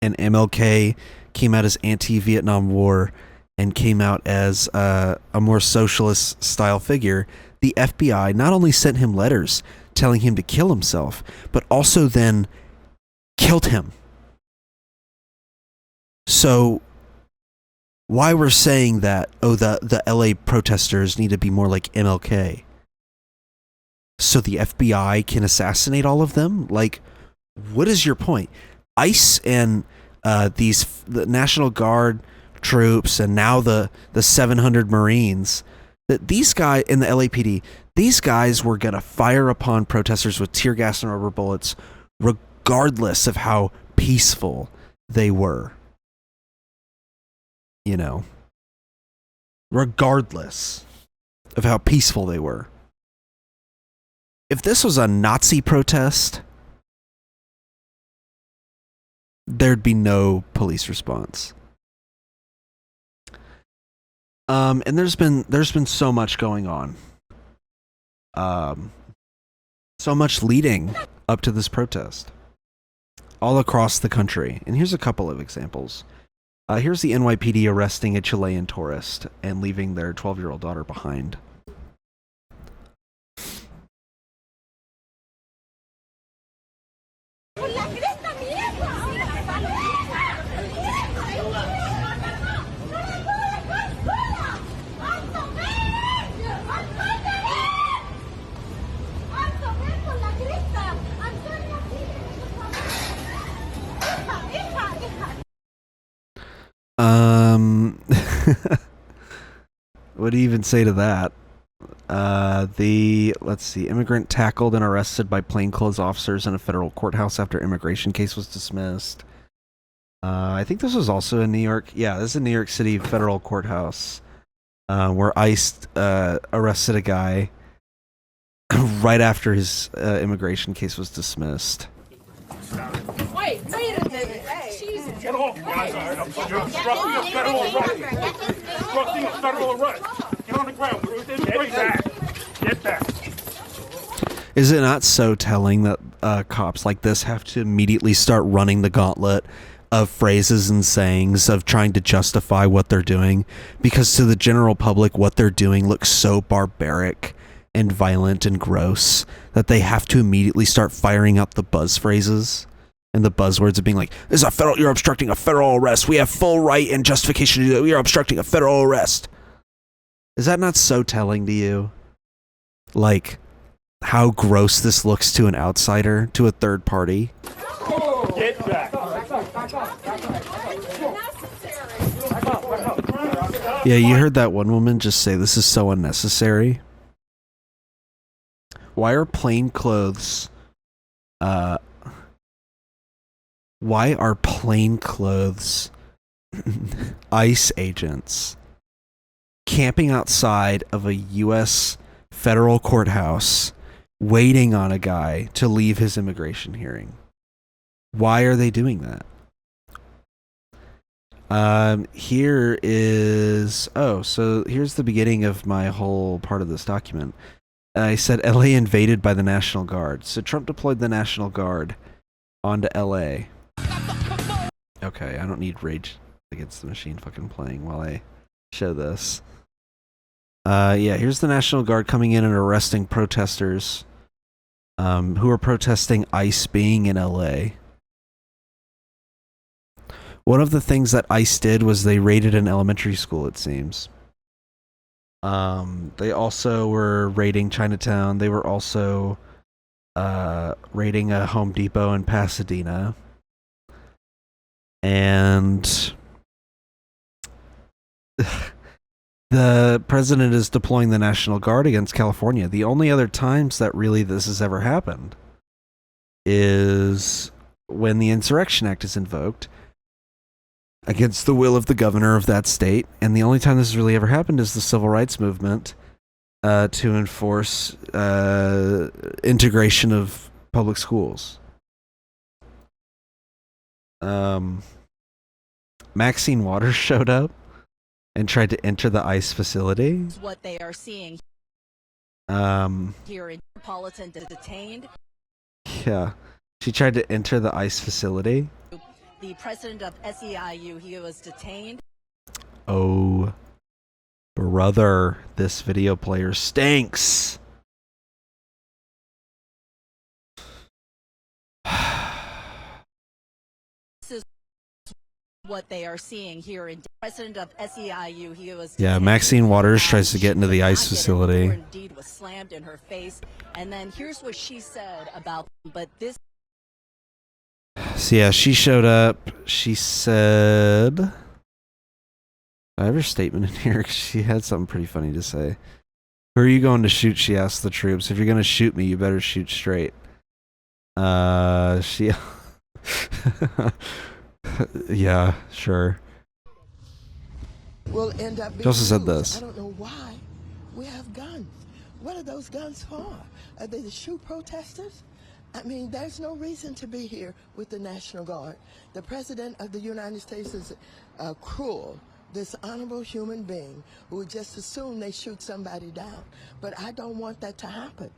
and MLK came out as anti-Vietnam War and came out as a more socialist style figure, the FBI not only sent him letters telling him to kill himself, but also then killed him. So why we're saying that, oh, the LA protesters need to be more like MLK, so the FBI can assassinate all of them? Like, what is your point? ICE and the National Guard troops and now the 700 Marines, that these guys in the LAPD, these guys were going to fire upon protesters with tear gas and rubber bullets regardless of how peaceful they were. You know, regardless of how peaceful they were. If this was a Nazi protest, there'd be no police response. And there's been so much going on. So much leading up to this protest all across the country. And here's a couple of examples. Here's the NYPD arresting a Chilean tourist and leaving their 12-year-old daughter behind. What do you even say to that? Let's see, immigrant tackled and arrested by plainclothes officers in a federal courthouse after immigration case was dismissed. I think this was also in New York. Yeah, this is a New York City federal courthouse where ICE arrested a guy right after his immigration case was dismissed. Wait a minute. Jesus. Get off, guys. You're obstructing a federal arrest. Obstructing a federal arrest. Get on the ground. Get back. Get back. Is it not so telling that cops like this have to immediately start running the gauntlet of phrases and sayings of trying to justify what they're doing? Because to the general public, what they're doing looks so barbaric and violent and gross that they have to immediately start firing out the buzz phrases and the buzzwords of being like, "This is a federal, you're obstructing a federal arrest. We have full right and justification to do it. We are obstructing a federal arrest." Is that not so telling to you? Like, how gross this looks to an outsider, to a third party? Get back. Yeah, you heard that one woman just say, "This is so unnecessary." Why are plain clothes ICE agents camping outside of a U.S. federal courthouse waiting on a guy to leave his immigration hearing. Why are they doing that? Here is... Oh, so here's the beginning of my whole part of this document. I said LA invaded by the National Guard. So Trump deployed the National Guard onto LA. Okay, I don't need Rage Against the Machine fucking playing while I show this. Yeah, here's the National Guard coming in and arresting protesters who are protesting ICE being in LA. One of the things that ICE did was they raided an elementary school, it seems. They also were raiding Chinatown. They were also raiding a Home Depot in Pasadena. And the president is deploying the National Guard against California. The only other times that really this has ever happened is when the Insurrection Act is invoked against the will of the governor of that state. And the only time this has really ever happened is the civil rights movement to enforce integration of public schools. Maxine Waters showed up and tried to enter the ICE facility. What they are seeing here in Metropolitan detained. Yeah, she tried to enter the ICE facility. The president of SEIU, he was detained. Oh, brother, this video player stinks. This is what they are seeing here in president of SEIU, he was Yeah, detained. Maxine Waters tries to get into the ICE facility. Indeed was slammed in her face. And then here's what she said about, but this. So yeah, she showed up. She said, I have her statement in here because she had something pretty funny to say. Who are you going to shoot? She asked the troops. If you're going to shoot me, you better shoot straight. She, yeah, sure. Will end up being She also said used. this. I don't know why we have guns. What are those guns for? Are they to shoot protesters? I mean, there's no reason to be here with the National Guard. The President of the United States is cruel, dishonorable human being who would just assume they shoot somebody down. But I don't want that to happen.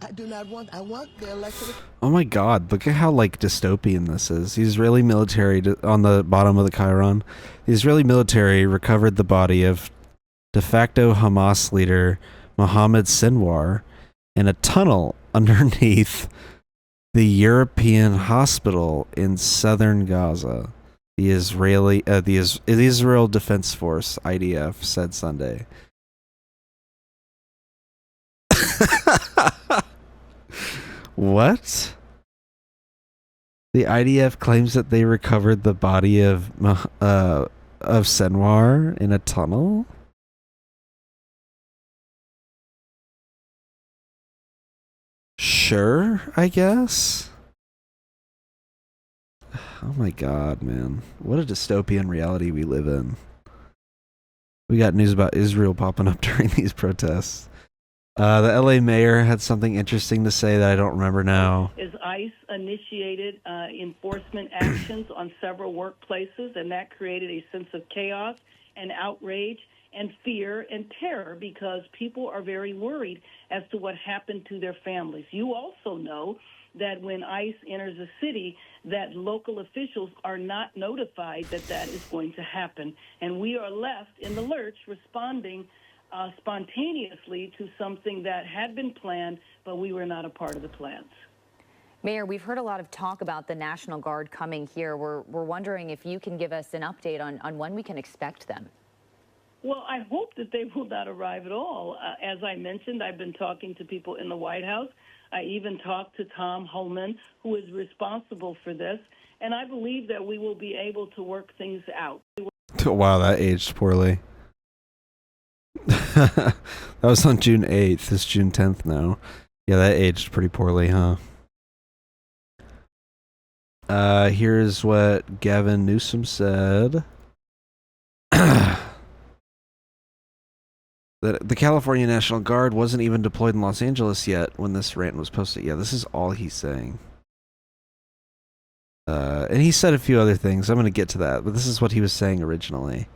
I do not want, I want the elected... Oh my god, look at how like dystopian this is. The Israeli military, on the bottom of the Chiron, the Israeli military recovered the body of de facto Hamas leader Mohammed Sinwar in a tunnel underneath the European hospital in southern Gaza. The Israel Defense Force, IDF, said Sunday. What? The IDF claims that they recovered the body of Senwar in a tunnel? Sure, I guess. Oh my god, man. What a dystopian reality we live in. We got news about Israel popping up during these protests. The LA mayor had something interesting to say that I don't remember now. Is ICE initiated enforcement actions on several workplaces, and that created a sense of chaos and outrage and fear and terror because people are very worried as to what happened to their families. You also know that when ICE enters a city, that local officials are not notified that that is going to happen. And we are left in the lurch responding spontaneously to something that had been planned, but we were not a part of the plans. Mayor, we've heard a lot of talk about the National Guard coming here. We're wondering if you can give us an update on when we can expect them. Well, I hope that they will not arrive at all. As I mentioned, I've been talking to people in the White House. I even talked to Tom Homan, who is responsible for this, and I believe that we will be able to work things out. Wow, that aged poorly. That was on June 8th. It's June 10th now. Yeah, that aged pretty poorly, huh? Here's what Gavin Newsom said. The California National Guard wasn't even deployed in Los Angeles yet when this rant was posted. Yeah, this is all he's saying. And he said a few other things. I'm going to get to that, but this is what he was saying originally.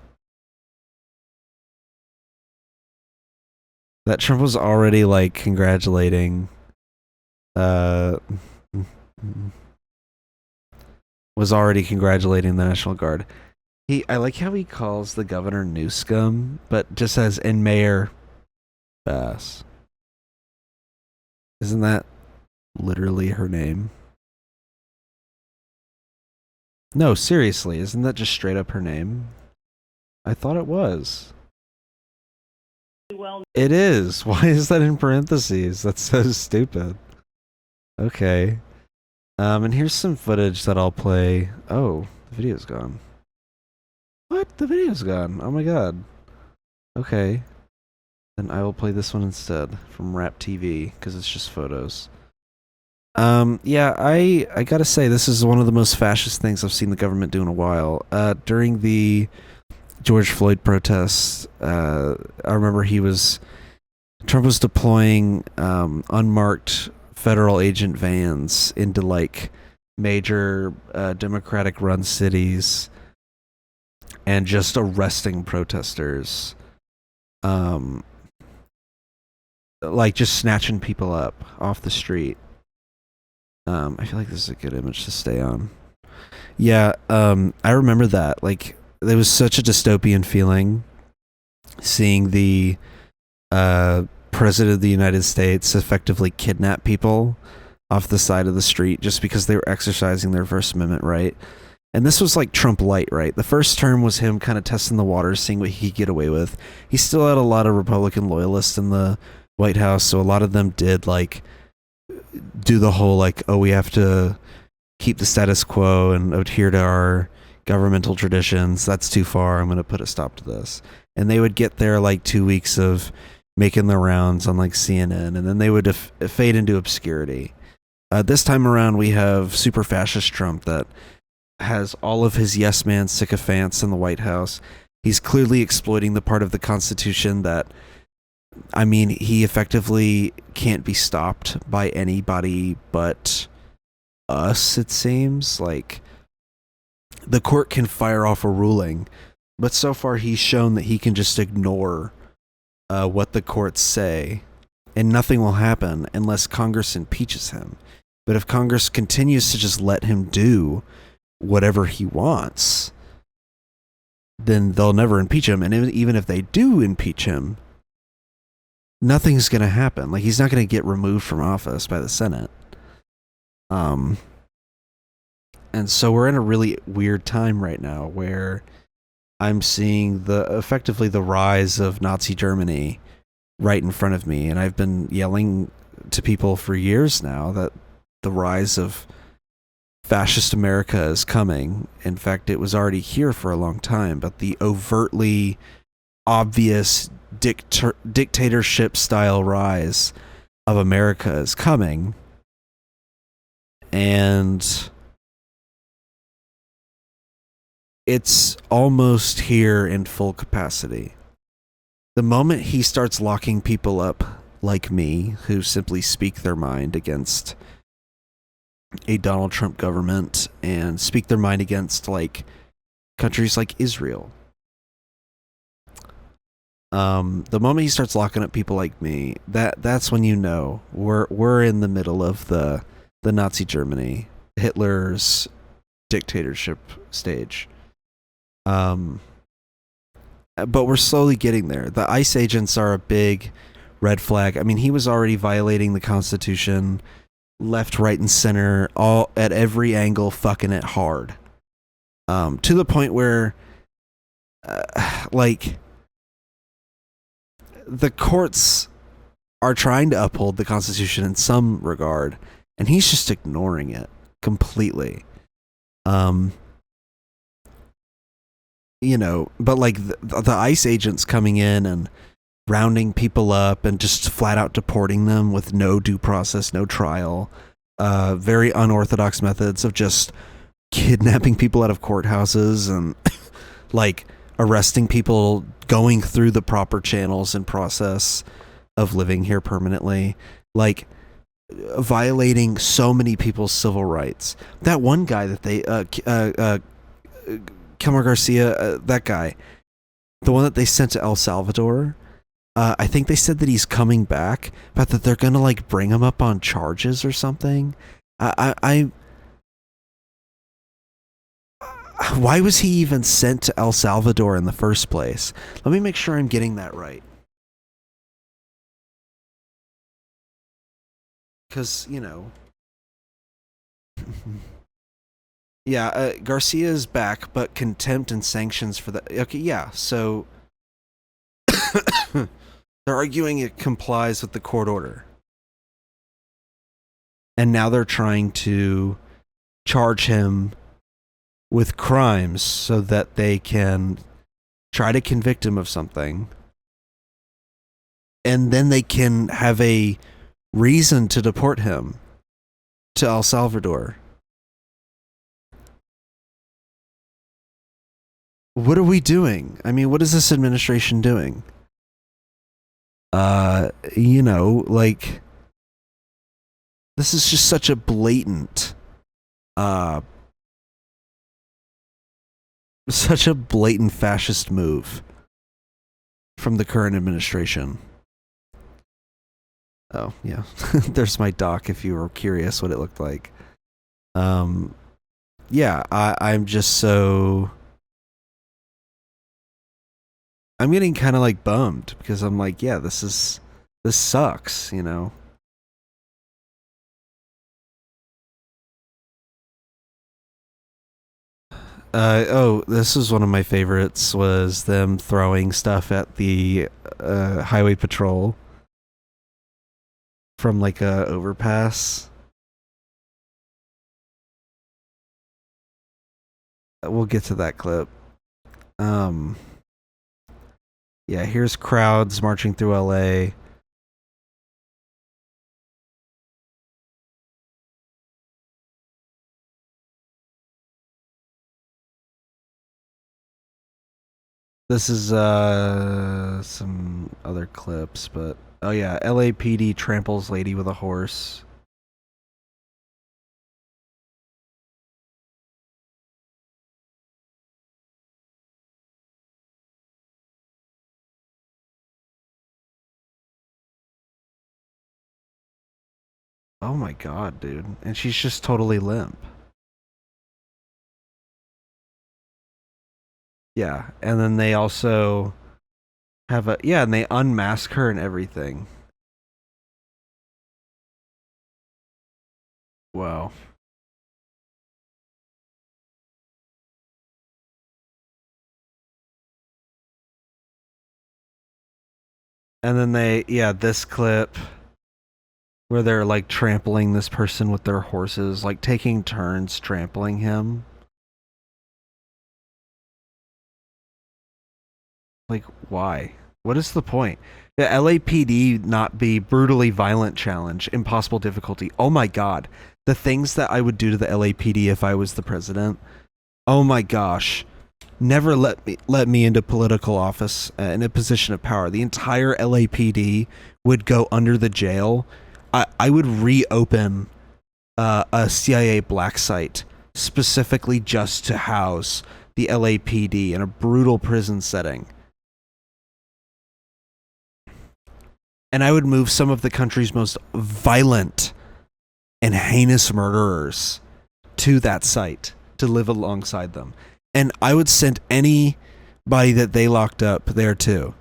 That Trump was already like congratulating was already congratulating the National Guard. I like how he calls the governor New Scum, but just says and Mayor Bass. Isn't that literally her name? No, seriously, isn't that just straight up her name? I thought it was. It is. Why is that in parentheses? That's so stupid. Okay. And here's some footage that I'll play. Oh, the video's gone. What? The video's gone. Oh my god. Okay. Then I will play this one instead from Rap TV because it's just photos. Yeah, I gotta say this is one of the most fascist things I've seen the government do in a while. During the George Floyd protests, I remember Trump was deploying unmarked federal agent vans into like major Democratic-run cities and just arresting protesters, like just snatching people up off the street. I feel like this is a good image to stay on. Yeah, I remember that. Like, there was such a dystopian feeling seeing the President of the United States effectively kidnap people off the side of the street just because they were exercising their First Amendment right. And this was like Trump light, right? The first term was him kind of testing the waters, seeing what he could get away with. He still had a lot of Republican loyalists in the White House, so a lot of them did like do the whole like, oh, we have to keep the status quo and adhere to our governmental traditions. That's too far. I'm going to put a stop to this. And they would get there like 2 weeks of making the rounds on like CNN, and then they would fade into obscurity. This time around, we have super fascist Trump that has all of his yes man sycophants in the White House. He's clearly exploiting the part of the Constitution that, I mean, he effectively can't be stopped by anybody but us, it seems. Like, the court can fire off a ruling, but so far he's shown that he can just ignore what the courts say, and nothing will happen unless Congress impeaches him. But if Congress continues to just let him do whatever he wants, then they'll never impeach him. And even if they do impeach him, nothing's going to happen. Like, he's not going to get removed from office by the Senate. And so we're in a really weird time right now where I'm seeing effectively the rise of Nazi Germany right in front of me. And I've been yelling to people for years now that the rise of fascist America is coming. In fact, it was already here for a long time, but the overtly obvious dictatorship style rise of America is coming. And it's almost here in full capacity. The moment he starts locking people up like me, who simply speak their mind against a Donald Trump government and speak their mind against like countries like Israel. The moment he starts locking up people like me, that's when you know we're in the middle of the Nazi Germany, Hitler's dictatorship stage. But we're slowly getting there. The ICE agents are a big red flag. I mean, he was already violating the Constitution, left, right, and center, all at every angle, fucking it hard. To the point where, like, the courts are trying to uphold the Constitution in some regard, and he's just ignoring it completely. You know, but like the ICE agents coming in and rounding people up and just flat out deporting them with no due process, no trial, very unorthodox methods of just kidnapping people out of courthouses and like arresting people, going through the proper channels and process of living here permanently, like violating so many people's civil rights. That one guy that they, Kilmer Garcia, that guy, the one that they sent to El Salvador, I think they said that he's coming back, but that they're gonna like bring him up on charges or something. Why was he even sent to El Salvador in the first place? Let me make sure I'm getting that right. Because, you know. Yeah, Garcia is back, but contempt and sanctions for that. Okay, yeah, so they're arguing it complies with the court order. And now they're trying to charge him with crimes so that they can try to convict him of something. And then they can have a reason to deport him to El Salvador. What are we doing? I mean, what is this administration doing? You know, like, this is just such a blatant, fascist move from the current administration. Oh, yeah. There's my doc if you were curious what it looked like. Yeah, I'm just so... I'm getting kind of like bummed because I'm like, yeah, this sucks, you know? This was one of my favorites, was them throwing stuff at the highway patrol from like a overpass. We'll get to that clip. Yeah, here's crowds marching through LA. This is some other clips, but oh yeah, LAPD tramples lady with a horse. Oh my god, dude. And she's just totally limp. Yeah, and then they also have a... Yeah, and they unmask her and everything. Wow. And then this clip where they're like trampling this person with their horses, like taking turns trampling him. Like, why? What is the point? The LAPD not be brutally violent challenge, impossible difficulty. Oh my god. The things that I would do to the LAPD if I was the president. Oh my gosh. Never let me into political office in a position of power. The entire LAPD would go under the jail. I would reopen a CIA black site specifically just to house the LAPD in a brutal prison setting. And I would move some of the country's most violent and heinous murderers to that site to live alongside them. And I would send anybody that they locked up there too.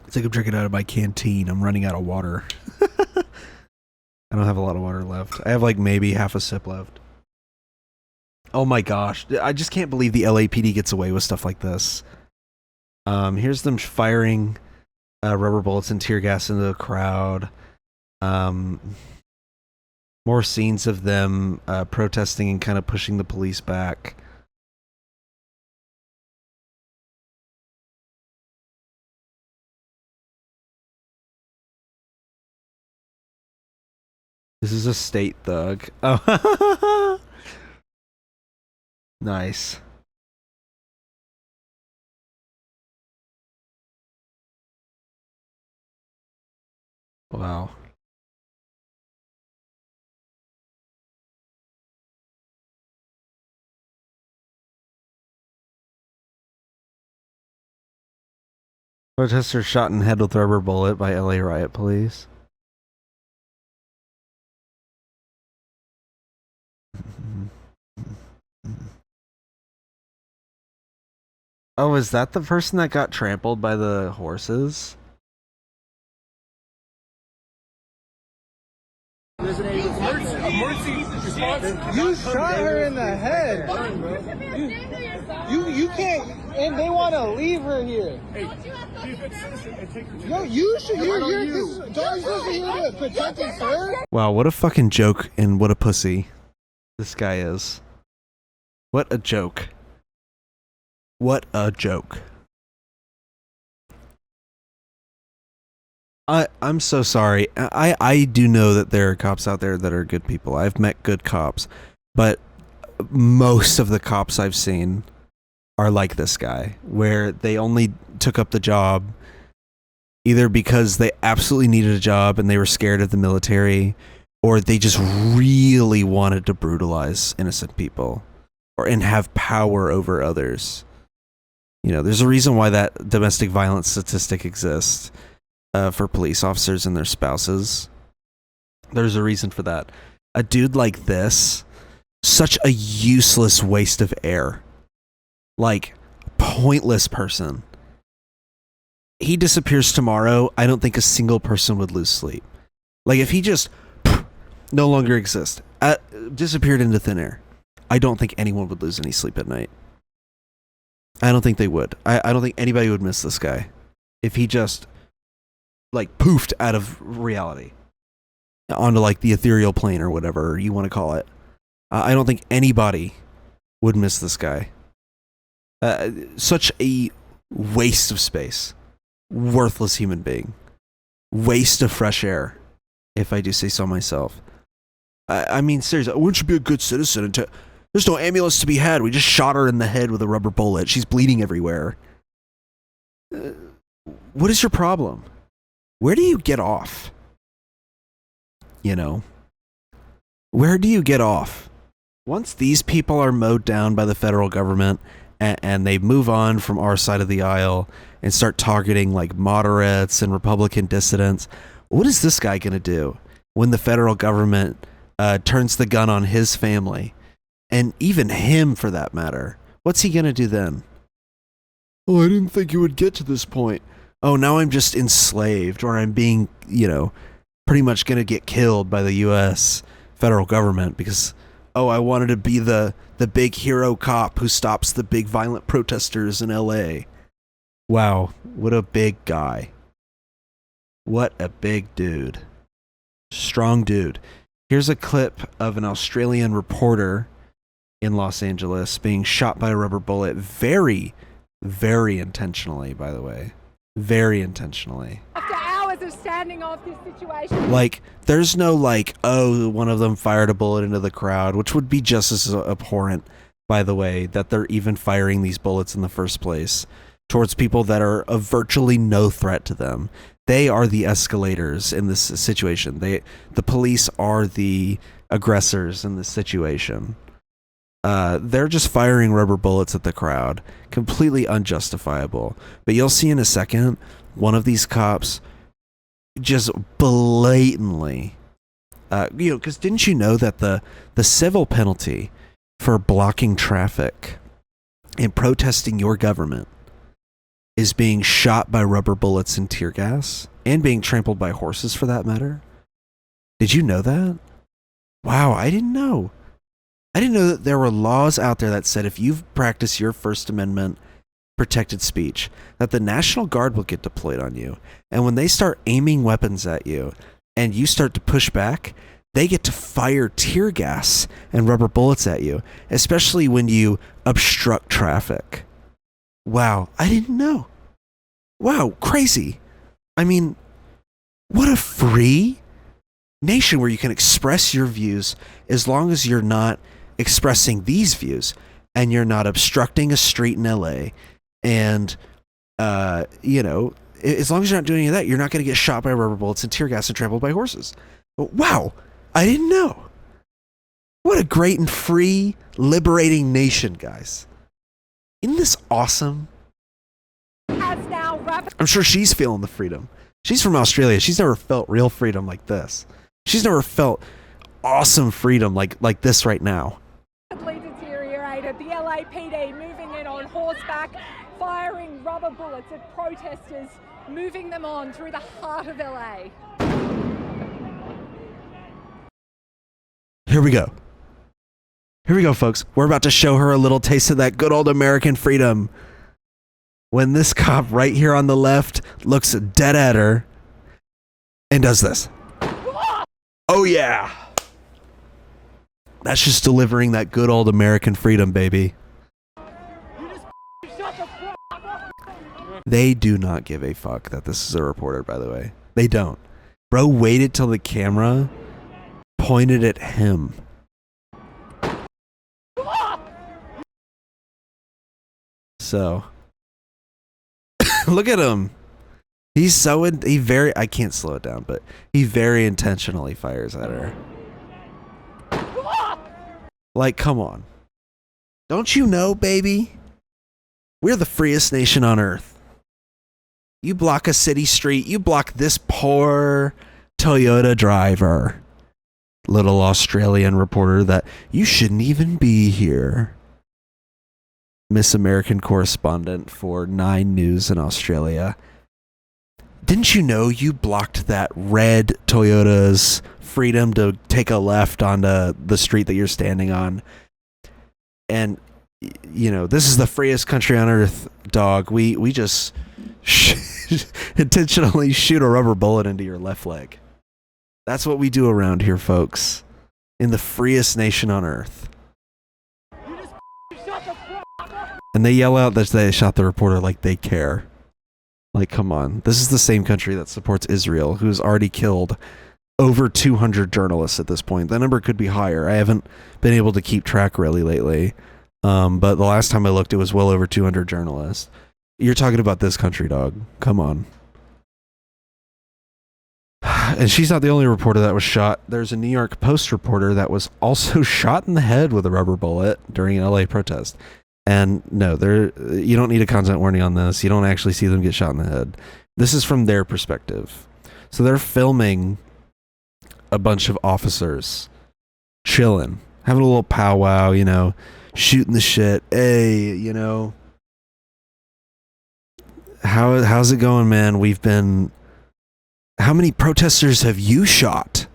It's like I'm drinking out of my canteen. I'm running out of water. I don't have a lot of water left. I have like maybe half a sip left. Oh my gosh. I just can't believe the LAPD gets away with stuff like this. Here's them firing rubber bullets and tear gas into the crowd. More scenes of them protesting and kind of pushing the police back. This is a state thug. Oh. Nice. Wow. Protester shot in head with rubber bullet by LA riot police. Oh, is that the person that got trampled by the horses? There's an emergency response. You shot her in the head. You can't, and they want to leave her here. Hey, be a good citizen and take her. No, you should. You're supposed to here to protect and serve. Wow, what a fucking joke and what a pussy this guy is. What a joke. What a joke. I'm so sorry. I do know that there are cops out there that are good people. I've met good cops, but most of the cops I've seen are like this guy, where they only took up the job either because they absolutely needed a job and they were scared of the military, or they just really wanted to brutalize innocent people and have power over others. You know, there's a reason why that domestic violence statistic exists. For police officers and their spouses. There's a reason for that. A dude like this, such a useless waste of air. Like, pointless person. He disappears tomorrow, I don't think a single person would lose sleep. Like, if he just no longer exists, disappeared into thin air, I don't think anyone would lose any sleep at night. I don't think they would. I don't think anybody would miss this guy. If he just like poofed out of reality onto like the ethereal plane or whatever you want to call it. I don't think anybody would miss this guy. Such a waste of space. Worthless human being. Waste of fresh air, if I do say so myself. I mean, seriously, wouldn't you be a good citizen? There's no ambulance to be had. We just shot her in the head with a rubber bullet. She's bleeding everywhere. What is your problem? Where do you get off? You know? Where do you get off? Once these people are mowed down by the federal government and they move on from our side of the aisle and start targeting like moderates and Republican dissidents, what is this guy going to do when the federal government turns the gun on his family? And even him, for that matter. What's he going to do then? Oh, I didn't think it would get to this point. Oh, now I'm just enslaved, or I'm being, you know, pretty much going to get killed by the U.S. federal government because, oh, I wanted to be the big hero cop who stops the big violent protesters in L.A. Wow, what a big guy. What a big dude. Strong dude. Here's a clip of an Australian reporter in Los Angeles being shot by a rubber bullet very, very intentionally, by the way. Very intentionally. After hours of standing off this situation. Like, there's no like, oh, one of them fired a bullet into the crowd, which would be just as abhorrent, by the way, that they're even firing these bullets in the first place towards people that are of virtually no threat to them. They are the escalators in this situation. The police are the aggressors in this situation. They're just firing rubber bullets at the crowd. Completely unjustifiable. But you'll see in a second, one of these cops just blatantly, because didn't you know that the civil penalty for blocking traffic and protesting your government is being shot by rubber bullets and tear gas and being trampled by horses, for that matter? Did you know that? Wow, I didn't know. I didn't know that there were laws out there that said if you practice your First Amendment protected speech, that the National Guard will get deployed on you. And when they start aiming weapons at you and you start to push back, they get to fire tear gas and rubber bullets at you, especially when you obstruct traffic. Wow, I didn't know. Wow, crazy. I mean, what a free nation where you can express your views as long as you're not expressing these views. and you're not obstructing a street in LA, and you know, as long as you're not doing any of that, you're not going to get shot by rubber bullets and tear gas and trampled by horses. Wow, I didn't know. What a great and free, liberating nation, guys. Isn't this awesome? I'm sure she's feeling the freedom. She's from Australia. She's never felt real freedom like this. She's never felt awesome freedom like this right now. Deteriorated. The LAPD moving in on horseback, firing rubber bullets at protesters, moving them on through the heart of LA. Here we go. Here we go, folks. We're about to show her a little taste of that good old American freedom. When this cop right here on the left looks dead at her and does this. Oh, yeah. That's just delivering that good old American freedom, baby. They do not give a fuck that this is a reporter, by the way. They don't. Bro waited till the camera pointed at him. So, look at him. He's so I can't slow it down, but he very intentionally fires at her. Like, come on. Don't you know, baby? We're the freest nation on earth. You block a city street, you block this poor Toyota driver. Little Australian reporter that you shouldn't even be here. Miss American correspondent for 9 News in Australia. Didn't you know you blocked that red Toyota's freedom to take a left onto the street that you're standing on? And, you know, this is the freest country on earth, dog. We just intentionally shoot a rubber bullet into your left leg. That's what we do around here, folks. In the freest nation on earth. And they yell out that they shot the reporter like they care. Like, come on. This is the same country that supports Israel, who's already killed over 200 journalists at this point. The number could be higher. I haven't been able to keep track really lately. But the last time I looked, it was well over 200 journalists. You're talking about this country, dog. Come on. And she's not the only reporter that was shot. There's a New York Post reporter that was also shot in the head with a rubber bullet during an LA protest. And no, you don't need a content warning on this. You don't actually see them get shot in the head. This is from their perspective. So they're filming a bunch of officers chilling, having a little powwow, you know, shooting the shit. Hey, you know, how's it going, man? How many protesters have you shot?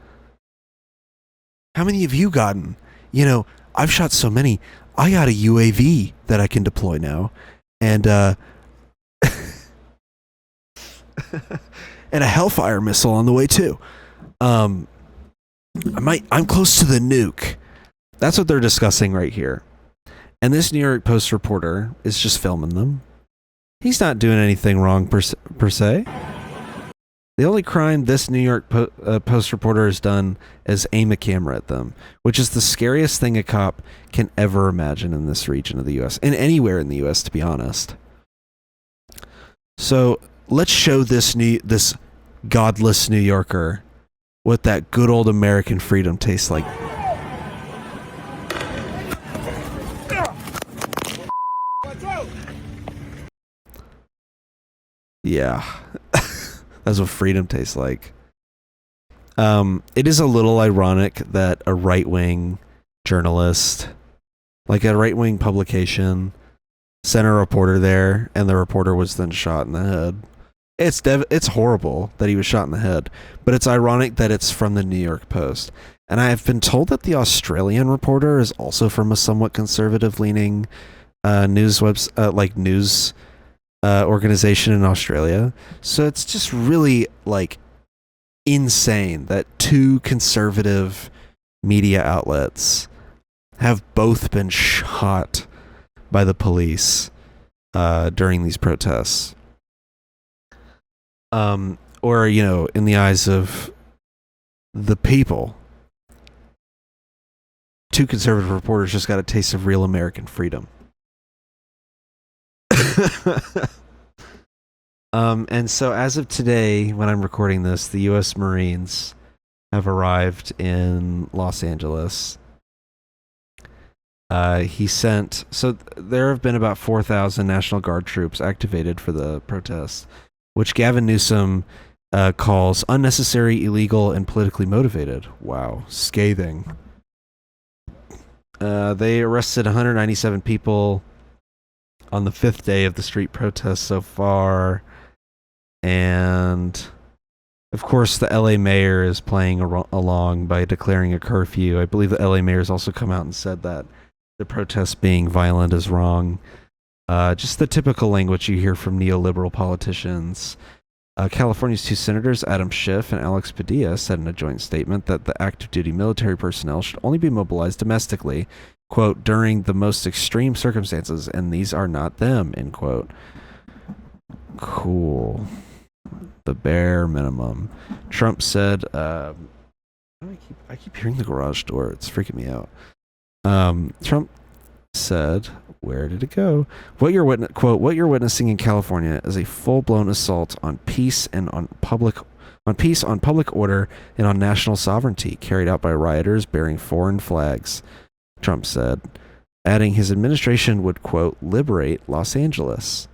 How many have you gotten? You know, I've shot so many. I got a UAV that I can deploy now. And and a Hellfire missile on the way too. I'm close to the nuke. That's what they're discussing right here. And this New York Post reporter is just filming them. He's not doing anything wrong per se. The only crime this New York Post reporter has done is aim a camera at them, which is the scariest thing a cop can ever imagine in this region of the U.S. and anywhere in the U.S., to be honest. So let's show this godless New Yorker what that good old American freedom tastes like. Yeah. That's what freedom tastes like. It is a little ironic that a right-wing journalist, like a right-wing publication, sent a reporter there, and the reporter was then shot in the head. It's horrible that he was shot in the head, but it's ironic that it's from the New York Post. And I have been told that the Australian reporter is also from a somewhat conservative-leaning news organization in Australia. So it's just really like insane that 2 conservative media outlets have both been shot by the police during these protests. Or, you know, in the eyes of the people. two conservative reporters just got a taste of real American freedom. And so as of today, when I'm recording this, the U.S. Marines have arrived in Los Angeles. So there have been about 4,000 National Guard troops activated for the protests, which Gavin Newsom calls unnecessary, illegal, and politically motivated. Wow, scathing. They arrested 197 people on the 5th day of the street protests so far. And, of course, the LA mayor is playing along by declaring a curfew. I believe the LA mayor has also come out and said that the protests being violent is wrong. Just the typical language you hear from neoliberal politicians. California's two senators, Adam Schiff and Alex Padilla, said in a joint statement that the active duty military personnel should only be mobilized domestically, quote, during the most extreme circumstances, and these are not them, end quote. Cool. The bare minimum. Trump said, I keep hearing the garage door. It's freaking me out. Trump said, where did it go? What you're witnessing in California is a full-blown assault on peace and on public order and on national sovereignty carried out by rioters bearing foreign flags, Trump said, adding his administration would, quote, liberate Los Angeles,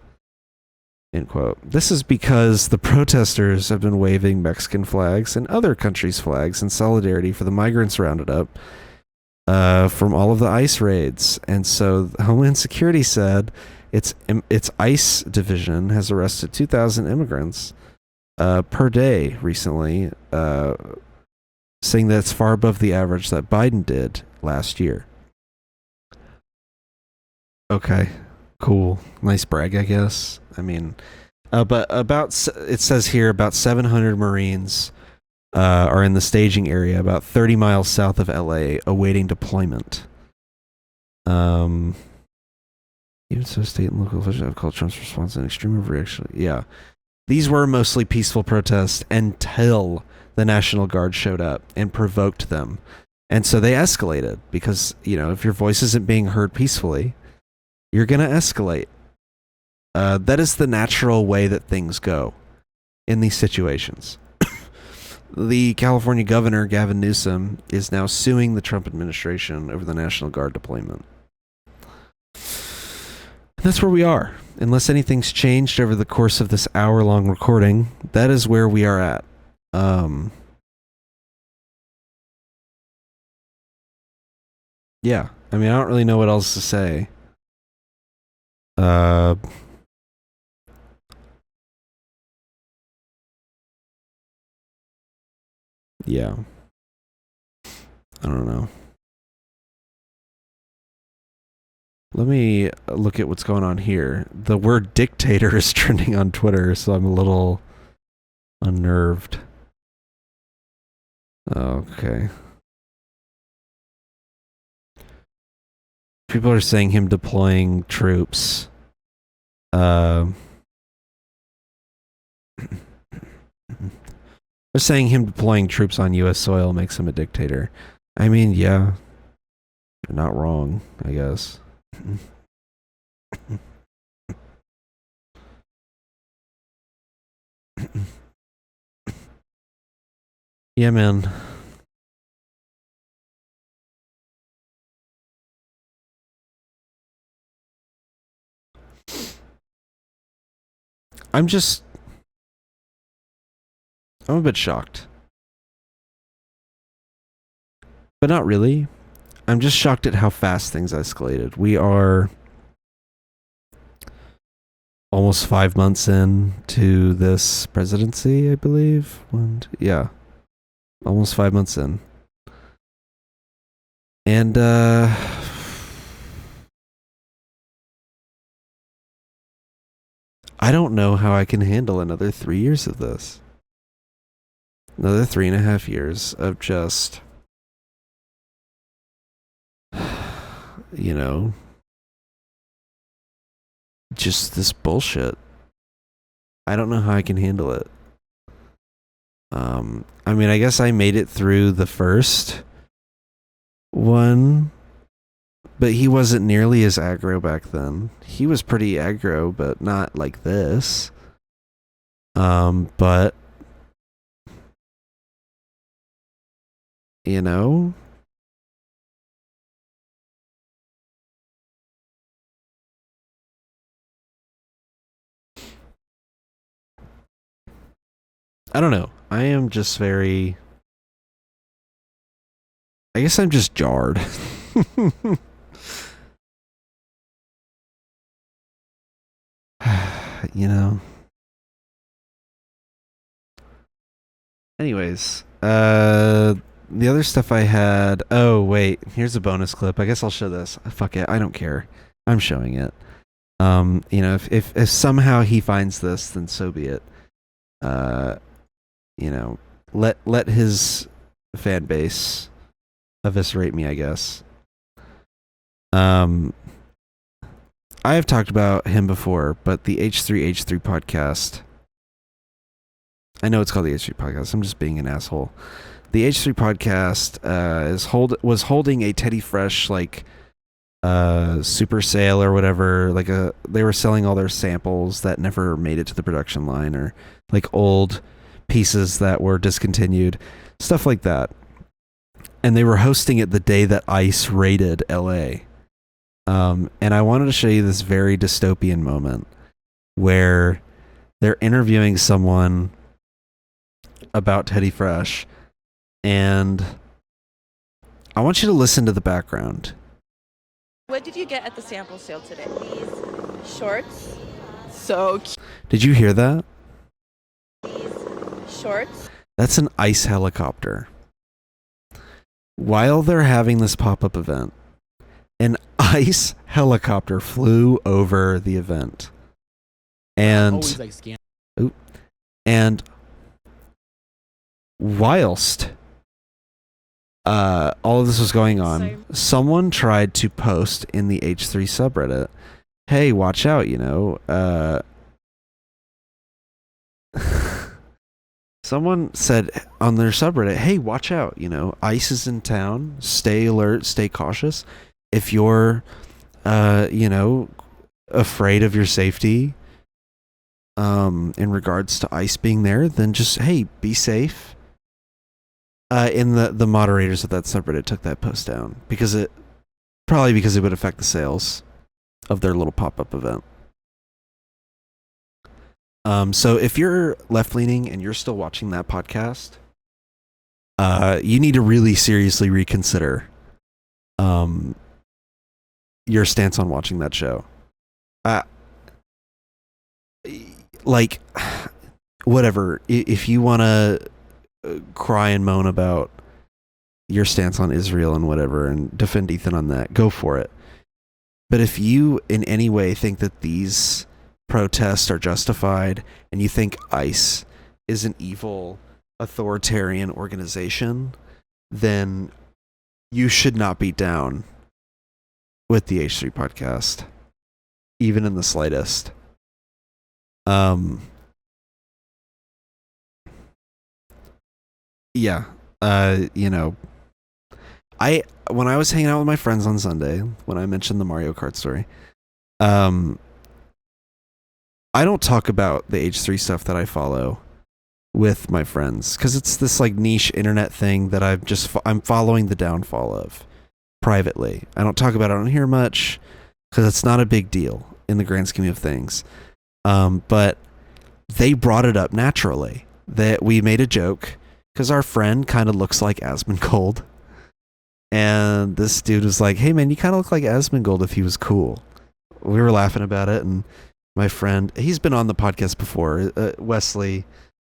end quote. This is because the protesters have been waving Mexican flags and other countries' flags in solidarity for the migrants rounded up from all of the ICE raids. And so Homeland Security said its ICE division has arrested 2,000 immigrants per day recently, saying that it's far above the average that Biden did last year. Okay, cool. Nice brag, I guess. I mean, but it says here about 700 Marines are in the staging area about 30 miles south of LA awaiting deployment. Even so, state and local officials have called Trump's response an extreme overreaction. Yeah. These were mostly peaceful protests until the National Guard showed up and provoked them. And so they escalated because, if your voice isn't being heard peacefully, you're going to escalate. That is the natural way that things go in these situations. The California governor, Gavin Newsom, is now suing the Trump administration over the National Guard deployment. And that's where we are. Unless anything's changed over the course of this hour-long recording, that is where we are at. Yeah, I mean, I don't really know what else to say. Yeah. I don't know. Let me look at what's going on here. The word dictator is trending on Twitter, so I'm a little unnerved. Okay. People are saying him deploying troops. They're saying him deploying troops on U.S. soil makes him a dictator. I mean, yeah. You're not wrong, I guess. Yeah, man. I'm a bit shocked. But not really. I'm just shocked at how fast things escalated. We are almost 5 months in to this presidency, I believe. Yeah. Almost 5 months in. And I don't know how I can handle another 3 years of this. Another 3.5 years of just, just this bullshit. I don't know how I can handle it. I mean, I guess I made it through the first one, but he wasn't nearly as aggro back then. He was pretty aggro, but not like this. But you know, I don't know. I am just very. I guess I'm just jarred. You know. Anyways, the other stuff I had. Oh wait, here's a bonus clip. I guess I'll show this. Fuck it, I don't care. I'm showing it. You know, if somehow he finds this, then so be it. You know, let his fan base eviscerate me, I guess. I have talked about him before, but the H3H3 podcast. I know it's called the H3 podcast. I'm just being an asshole. The H3 podcast was holding a Teddy Fresh like super sale or whatever. Like they were selling all their samples that never made it to the production line, or like old pieces that were discontinued, stuff like that. And they were hosting it the day that ICE raided LA. And I wanted to show you this very dystopian moment where they're interviewing someone about Teddy Fresh, and I want you to listen to the background. What did you get at the sample sale today? These shorts. So cute. Did you hear that? Shorts. That's an ICE helicopter. While they're having this pop-up event, an ICE helicopter flew over the event. And and whilst all of this was going on, someone tried to post in the H3 subreddit, hey, watch out, you know. Someone said on their subreddit, hey, watch out, you know, ICE is in town, stay alert, stay cautious. If you're, you know, afraid of your safety in regards to ICE being there, then just, hey, be safe. And the moderators of that subreddit took that post down because it would affect the sales of their little pop-up event. So if you're left-leaning and you're still watching that podcast, you need to really seriously reconsider your stance on watching that show. Like, whatever. If you want to cry and moan about your stance on Israel and whatever and defend Ethan on that, go for it. But if you in any way think that these protests are justified and you think ICE is an evil authoritarian organization, then you should not be down with the H3 podcast, even in the slightest. Yeah, you know, when I was hanging out with my friends on Sunday, when I mentioned the Mario Kart story, I don't talk about the H3 stuff that I follow with my friends because it's this like niche internet thing that I'm following the downfall of privately. I don't talk about it on here much because it's not a big deal in the grand scheme of things. But they brought it up naturally that we made a joke because our friend kind of looks like Asmongold. And this dude was like, hey man, you kind of look like Asmongold if he was cool. We were laughing about it, and my friend, he's been on the podcast before, Wesley,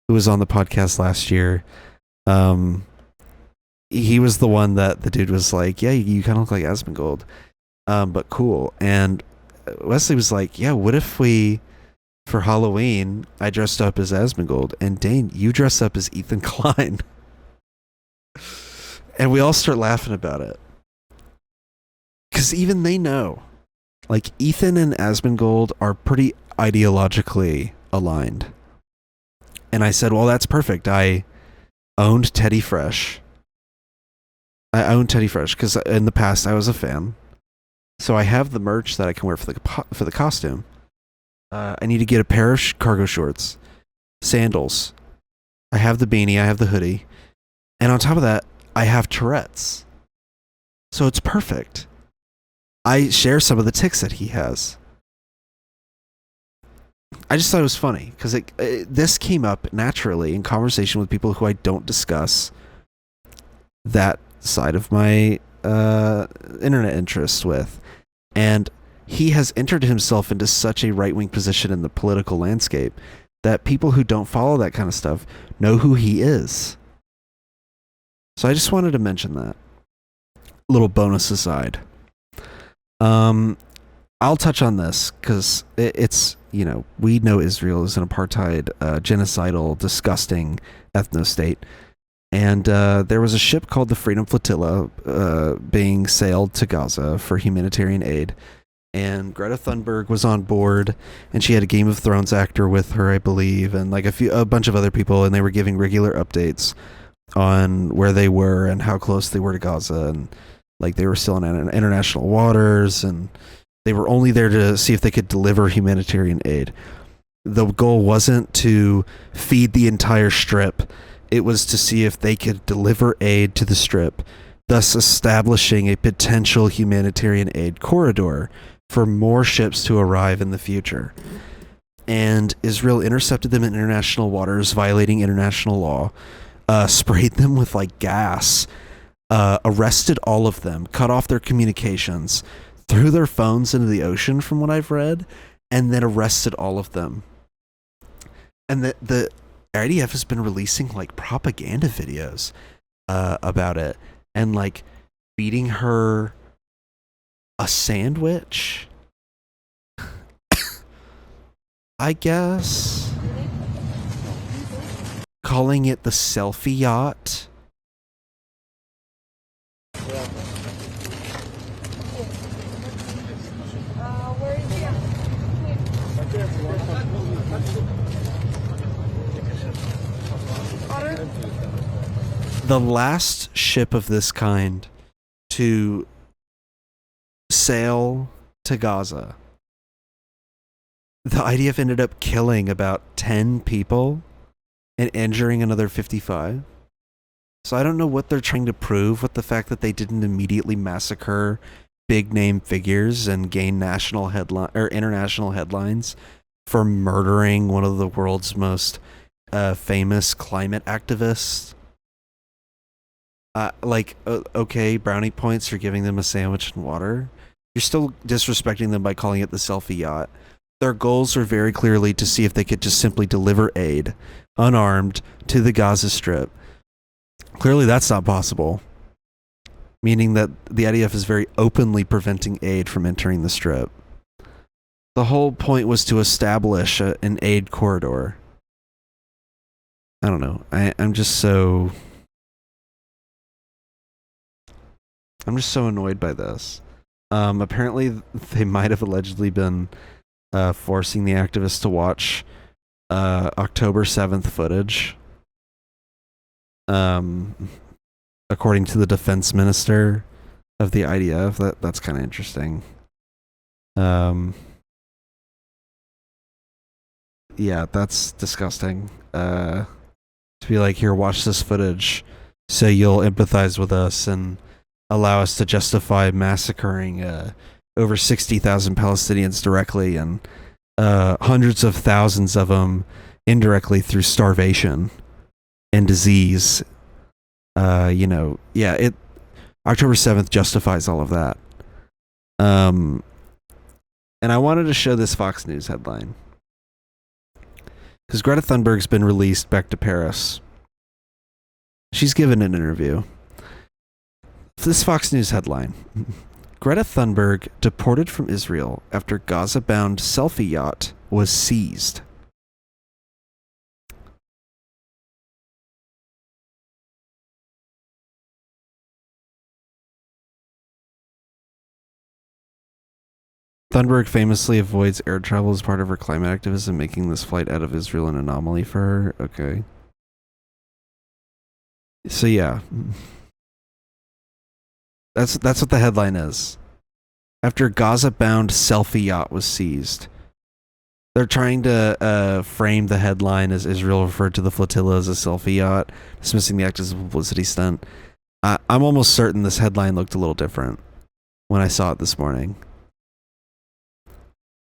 who was on the podcast last year, he was the one that the dude was like, yeah, you kind of look like Asmongold, but cool. And Wesley was like, yeah, what if for Halloween, I dressed up as Asmongold, and Dane, you dress up as Ethan Klein. And we all start laughing about it. Because even they know. Like, Ethan and Asmongold are pretty ideologically aligned. And I said, well, that's perfect. I owned Teddy Fresh. I own Teddy Fresh because in the past I was a fan. So I have the merch that I can wear for the costume. I need to get a pair of cargo shorts, sandals. I have the beanie, I have the hoodie, and on top of that, I have Tourette's. So it's perfect. I share some of the tics that he has. I just thought it was funny because this came up naturally in conversation with people who I don't discuss that side of my internet interest with. And he has entered himself into such a right-wing position in the political landscape that people who don't follow that kind of stuff know who he is. So I just wanted to mention that. Little bonus aside. I'll touch on this because it's, you know, we know Israel is an apartheid, genocidal, disgusting ethno-state. And there was a ship called the Freedom Flotilla being sailed to Gaza for humanitarian aid. And Greta Thunberg was on board, and she had a Game of Thrones actor with her, I believe, and like a bunch of other people, and they were giving regular updates on where they were and how close they were to Gaza, and like they were still in international waters, and they were only there to see if they could deliver humanitarian aid. The goal wasn't to feed the entire strip. It was to see if they could deliver aid to the strip, thus establishing a potential humanitarian aid corridor for more ships to arrive in the future. And Israel intercepted them in international waters, violating international law, sprayed them with like gas, arrested all of them, cut off their communications, threw their phones into the ocean from what I've read, and then arrested all of them. And the IDF has been releasing like propaganda videos about it, and like feeding her a sandwich, I guess, calling it the selfie yacht. The last ship of this kind to sail to Gaza, the IDF ended up killing about 10 people and injuring another 55. So I don't know what they're trying to prove with the fact that they didn't immediately massacre big name figures and gain national headline or international headlines for murdering one of the world's most famous climate activists. Okay, brownie points for giving them a sandwich and water. You're still disrespecting them by calling it the selfie yacht. Their goals were very clearly to see if they could just simply deliver aid, unarmed, to the Gaza Strip. Clearly that's not possible. Meaning that the IDF is very openly preventing aid from entering the Strip. The whole point was to establish an aid corridor. I don't know. I'm just so annoyed by this. Apparently, they might have allegedly been forcing the activists to watch October 7th footage. According to the defense minister of the IDF, that's kind of interesting. Yeah, that's disgusting. To be like, here, watch this footage so you'll empathize with us and allow us to justify massacring over 60,000 Palestinians directly and hundreds of thousands of them indirectly through starvation and disease. October 7th justifies all of that. And I wanted to show this Fox News headline. Because Greta Thunberg's been released back to Paris. She's given an interview. This Fox News headline. Greta Thunberg deported from Israel after Gaza-bound selfie yacht was seized. Thunberg famously avoids air travel as part of her climate activism, making this flight out of Israel an anomaly for her. Okay. So yeah. That's what the headline is. After Gaza-bound selfie yacht was seized. They're trying to frame the headline as Israel referred to the flotilla as a selfie yacht, dismissing the act as a publicity stunt. I'm almost certain this headline looked a little different when I saw it this morning.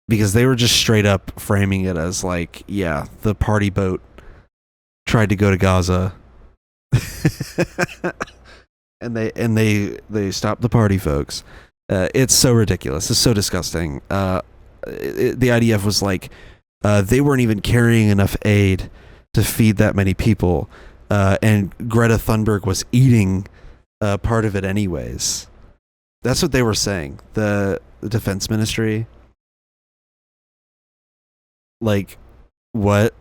Because they were just straight up framing it as like, yeah, the party boat tried to go to Gaza. and they stopped the party, folks. It's so ridiculous. It's so disgusting. The IDF was like, they weren't even carrying enough aid to feed that many people. And Greta Thunberg was eating part of it anyways. That's what they were saying. The defense ministry. Like, what?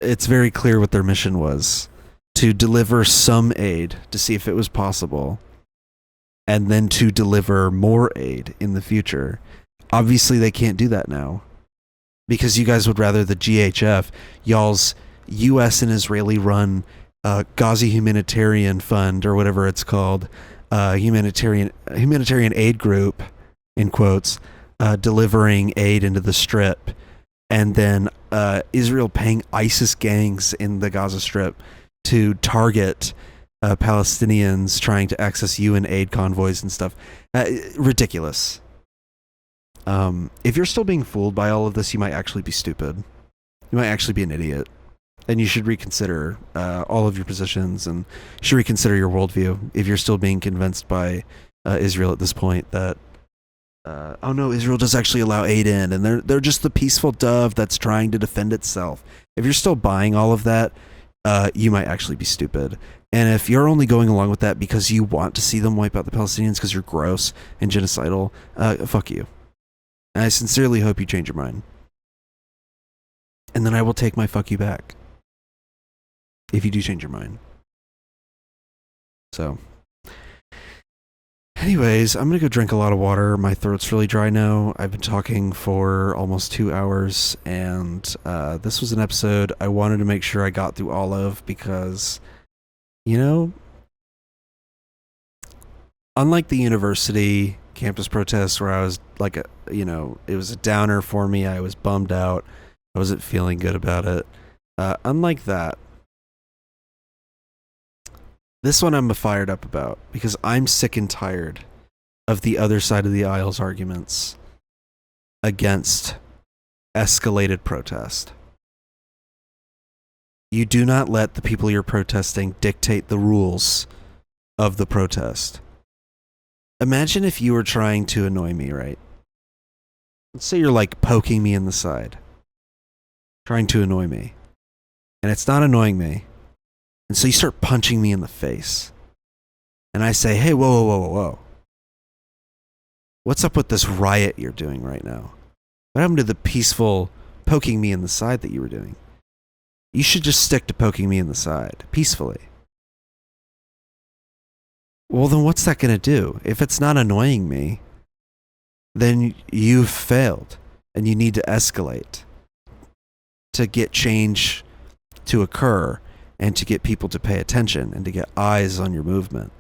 It's very clear what their mission was. To deliver some aid to see if it was possible. And then to deliver more aid in the future. Obviously, they can't do that now. Because you guys would rather the GHF, y'all's U.S. and Israeli-run Gaza Humanitarian Fund, or whatever it's called, humanitarian aid group, in quotes, delivering aid into the Strip. And then Israel paying ISIS gangs in the Gaza Strip to target Palestinians trying to access UN aid convoys and stuff. Ridiculous. If you're still being fooled by all of this, you might actually be stupid. You might actually be an idiot. And you should reconsider all of your positions, and you should reconsider your worldview if you're still being convinced by Israel at this point that oh no, Israel does actually allow aid in, and they're just the peaceful dove that's trying to defend itself. If you're still buying all of that, you might actually be stupid. And if you're only going along with that because you want to see them wipe out the Palestinians because you're gross and genocidal, fuck you. And I sincerely hope you change your mind. And then I will take my fuck you back. If you do change your mind. So. Anyways, I'm going to go drink a lot of water. My throat's really dry now. I've been talking for almost 2 hours, and this was an episode I wanted to make sure I got through all of because, you know, unlike the university campus protests where I was like, it was a downer for me. I was bummed out. I wasn't feeling good about it. Unlike that, this one I'm fired up about because I'm sick and tired of the other side of the aisle's arguments against escalated protest. You do not let the people you're protesting dictate the rules of the protest. Imagine if you were trying to annoy me, right? Let's say you're like poking me in the side, trying to annoy me, and it's not annoying me. And so you start punching me in the face. And I say, hey, whoa. What's up with this riot you're doing right now? What happened to the peaceful poking me in the side that you were doing? You should just stick to poking me in the side, peacefully. Well, then what's that going to do? If it's not annoying me, then you've failed. And you need to escalate to get change to occur. And to get people to pay attention and to get eyes on your movement.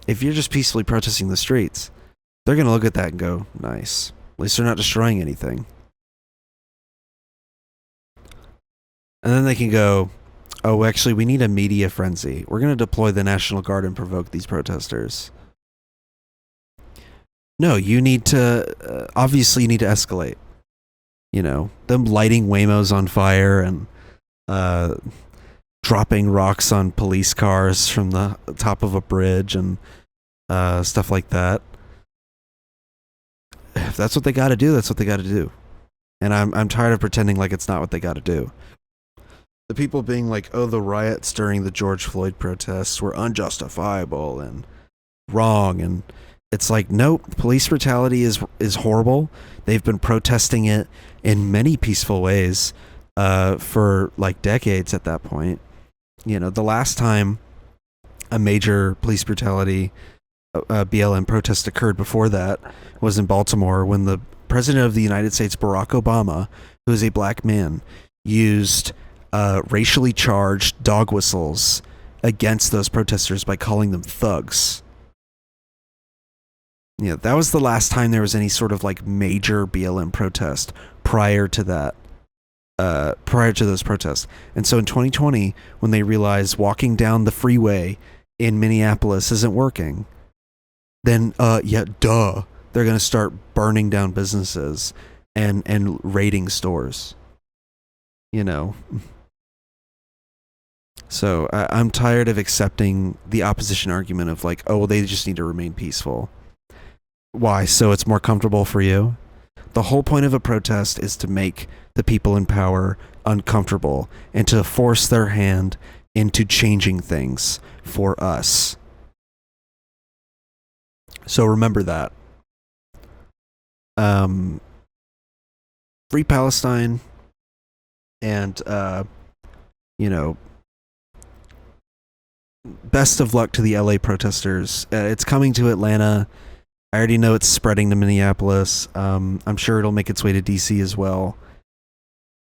If you're just peacefully protesting the streets, they're going to look at that and go, nice. At least they're not destroying anything. And then they can go, oh, actually, we need a media frenzy. We're going to deploy the National Guard and provoke these protesters. No, you need to, obviously you need to escalate. You know, them lighting Waymos on fire and, dropping rocks on police cars from the top of a bridge and stuff like that. If that's what they got to do, that's what they got to do. And I'm tired of pretending like it's not what they got to do. The people being like, oh, the riots during the George Floyd protests were unjustifiable and wrong, and it's like, nope, police brutality is horrible. They've been protesting it in many peaceful ways for like decades at that point. You know, the last time a major police brutality BLM protest occurred before that was in Baltimore when the President of the United States, Barack Obama, who is a black man, used racially charged dog whistles against those protesters by calling them thugs. Yeah, that was the last time there was any sort of like major BLM protest prior to that. Prior to those protests. And so in 2020, when they realized walking down the freeway in Minneapolis isn't working, then they're going to start burning down businesses and raiding stores. You know. So I'm tired of accepting the opposition argument of like, oh, well, they just need to remain peaceful. Why? So it's more comfortable for you? The whole point of a protest is to make the people in power uncomfortable and to force their hand into changing things for us. So remember that. Free Palestine, and best of luck to the LA protesters. It's coming to Atlanta. I already know it's spreading to Minneapolis. I'm sure it'll make its way to DC as well.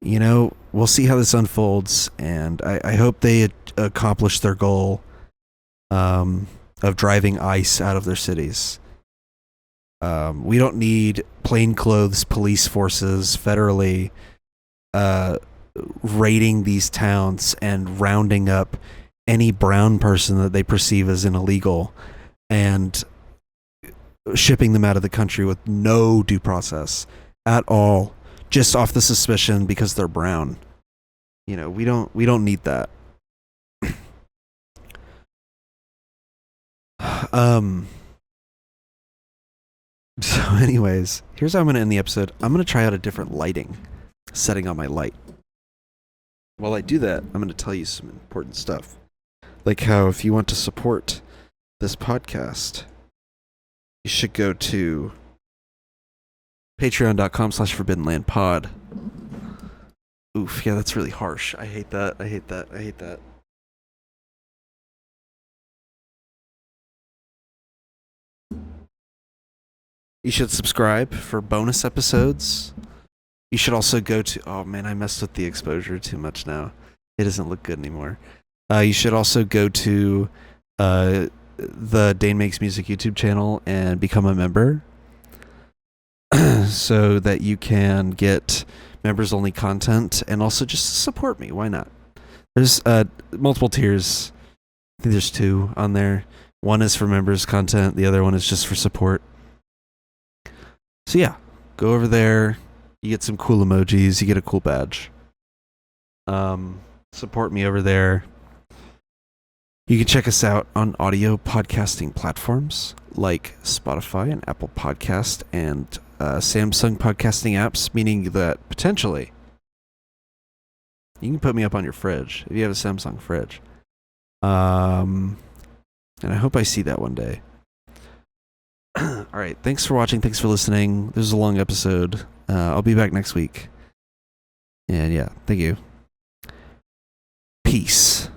You know, we'll see how this unfolds, and I hope they accomplish their goal of driving ICE out of their cities. We don't need plainclothes police forces federally raiding these towns and rounding up any brown person that they perceive as an illegal and shipping them out of the country with no due process at all, just off the suspicion because they're brown. You know, we don't need that. So anyways, here's how I'm going to end the episode. I'm going to try out a different lighting setting on my light. While I do that, I'm going to tell you some important stuff. Like how if you want to support this podcast, you should go to patreon.com/forbiddenlandpod. Oof, yeah, that's really harsh. I hate that. You should subscribe for bonus episodes. You should also go to... Oh man, I messed with the exposure too much now. It doesn't look good anymore. You should also go to the Dane Makes Music YouTube channel and become a member so that you can get members-only content and also just support me. Why not? There's multiple tiers. I think there's 2 on there. One is for members content. The other one is just for support. So yeah, go over there. You get some cool emojis. You get a cool badge. Support me over there. You can check us out on audio podcasting platforms like Spotify and Apple Podcast and Samsung podcasting apps, meaning that potentially you can put me up on your fridge if you have a Samsung fridge. And I hope I see that one day. All right. Thanks for watching. Thanks for listening. This is a long episode. I'll be back next week. And yeah, thank you. Peace.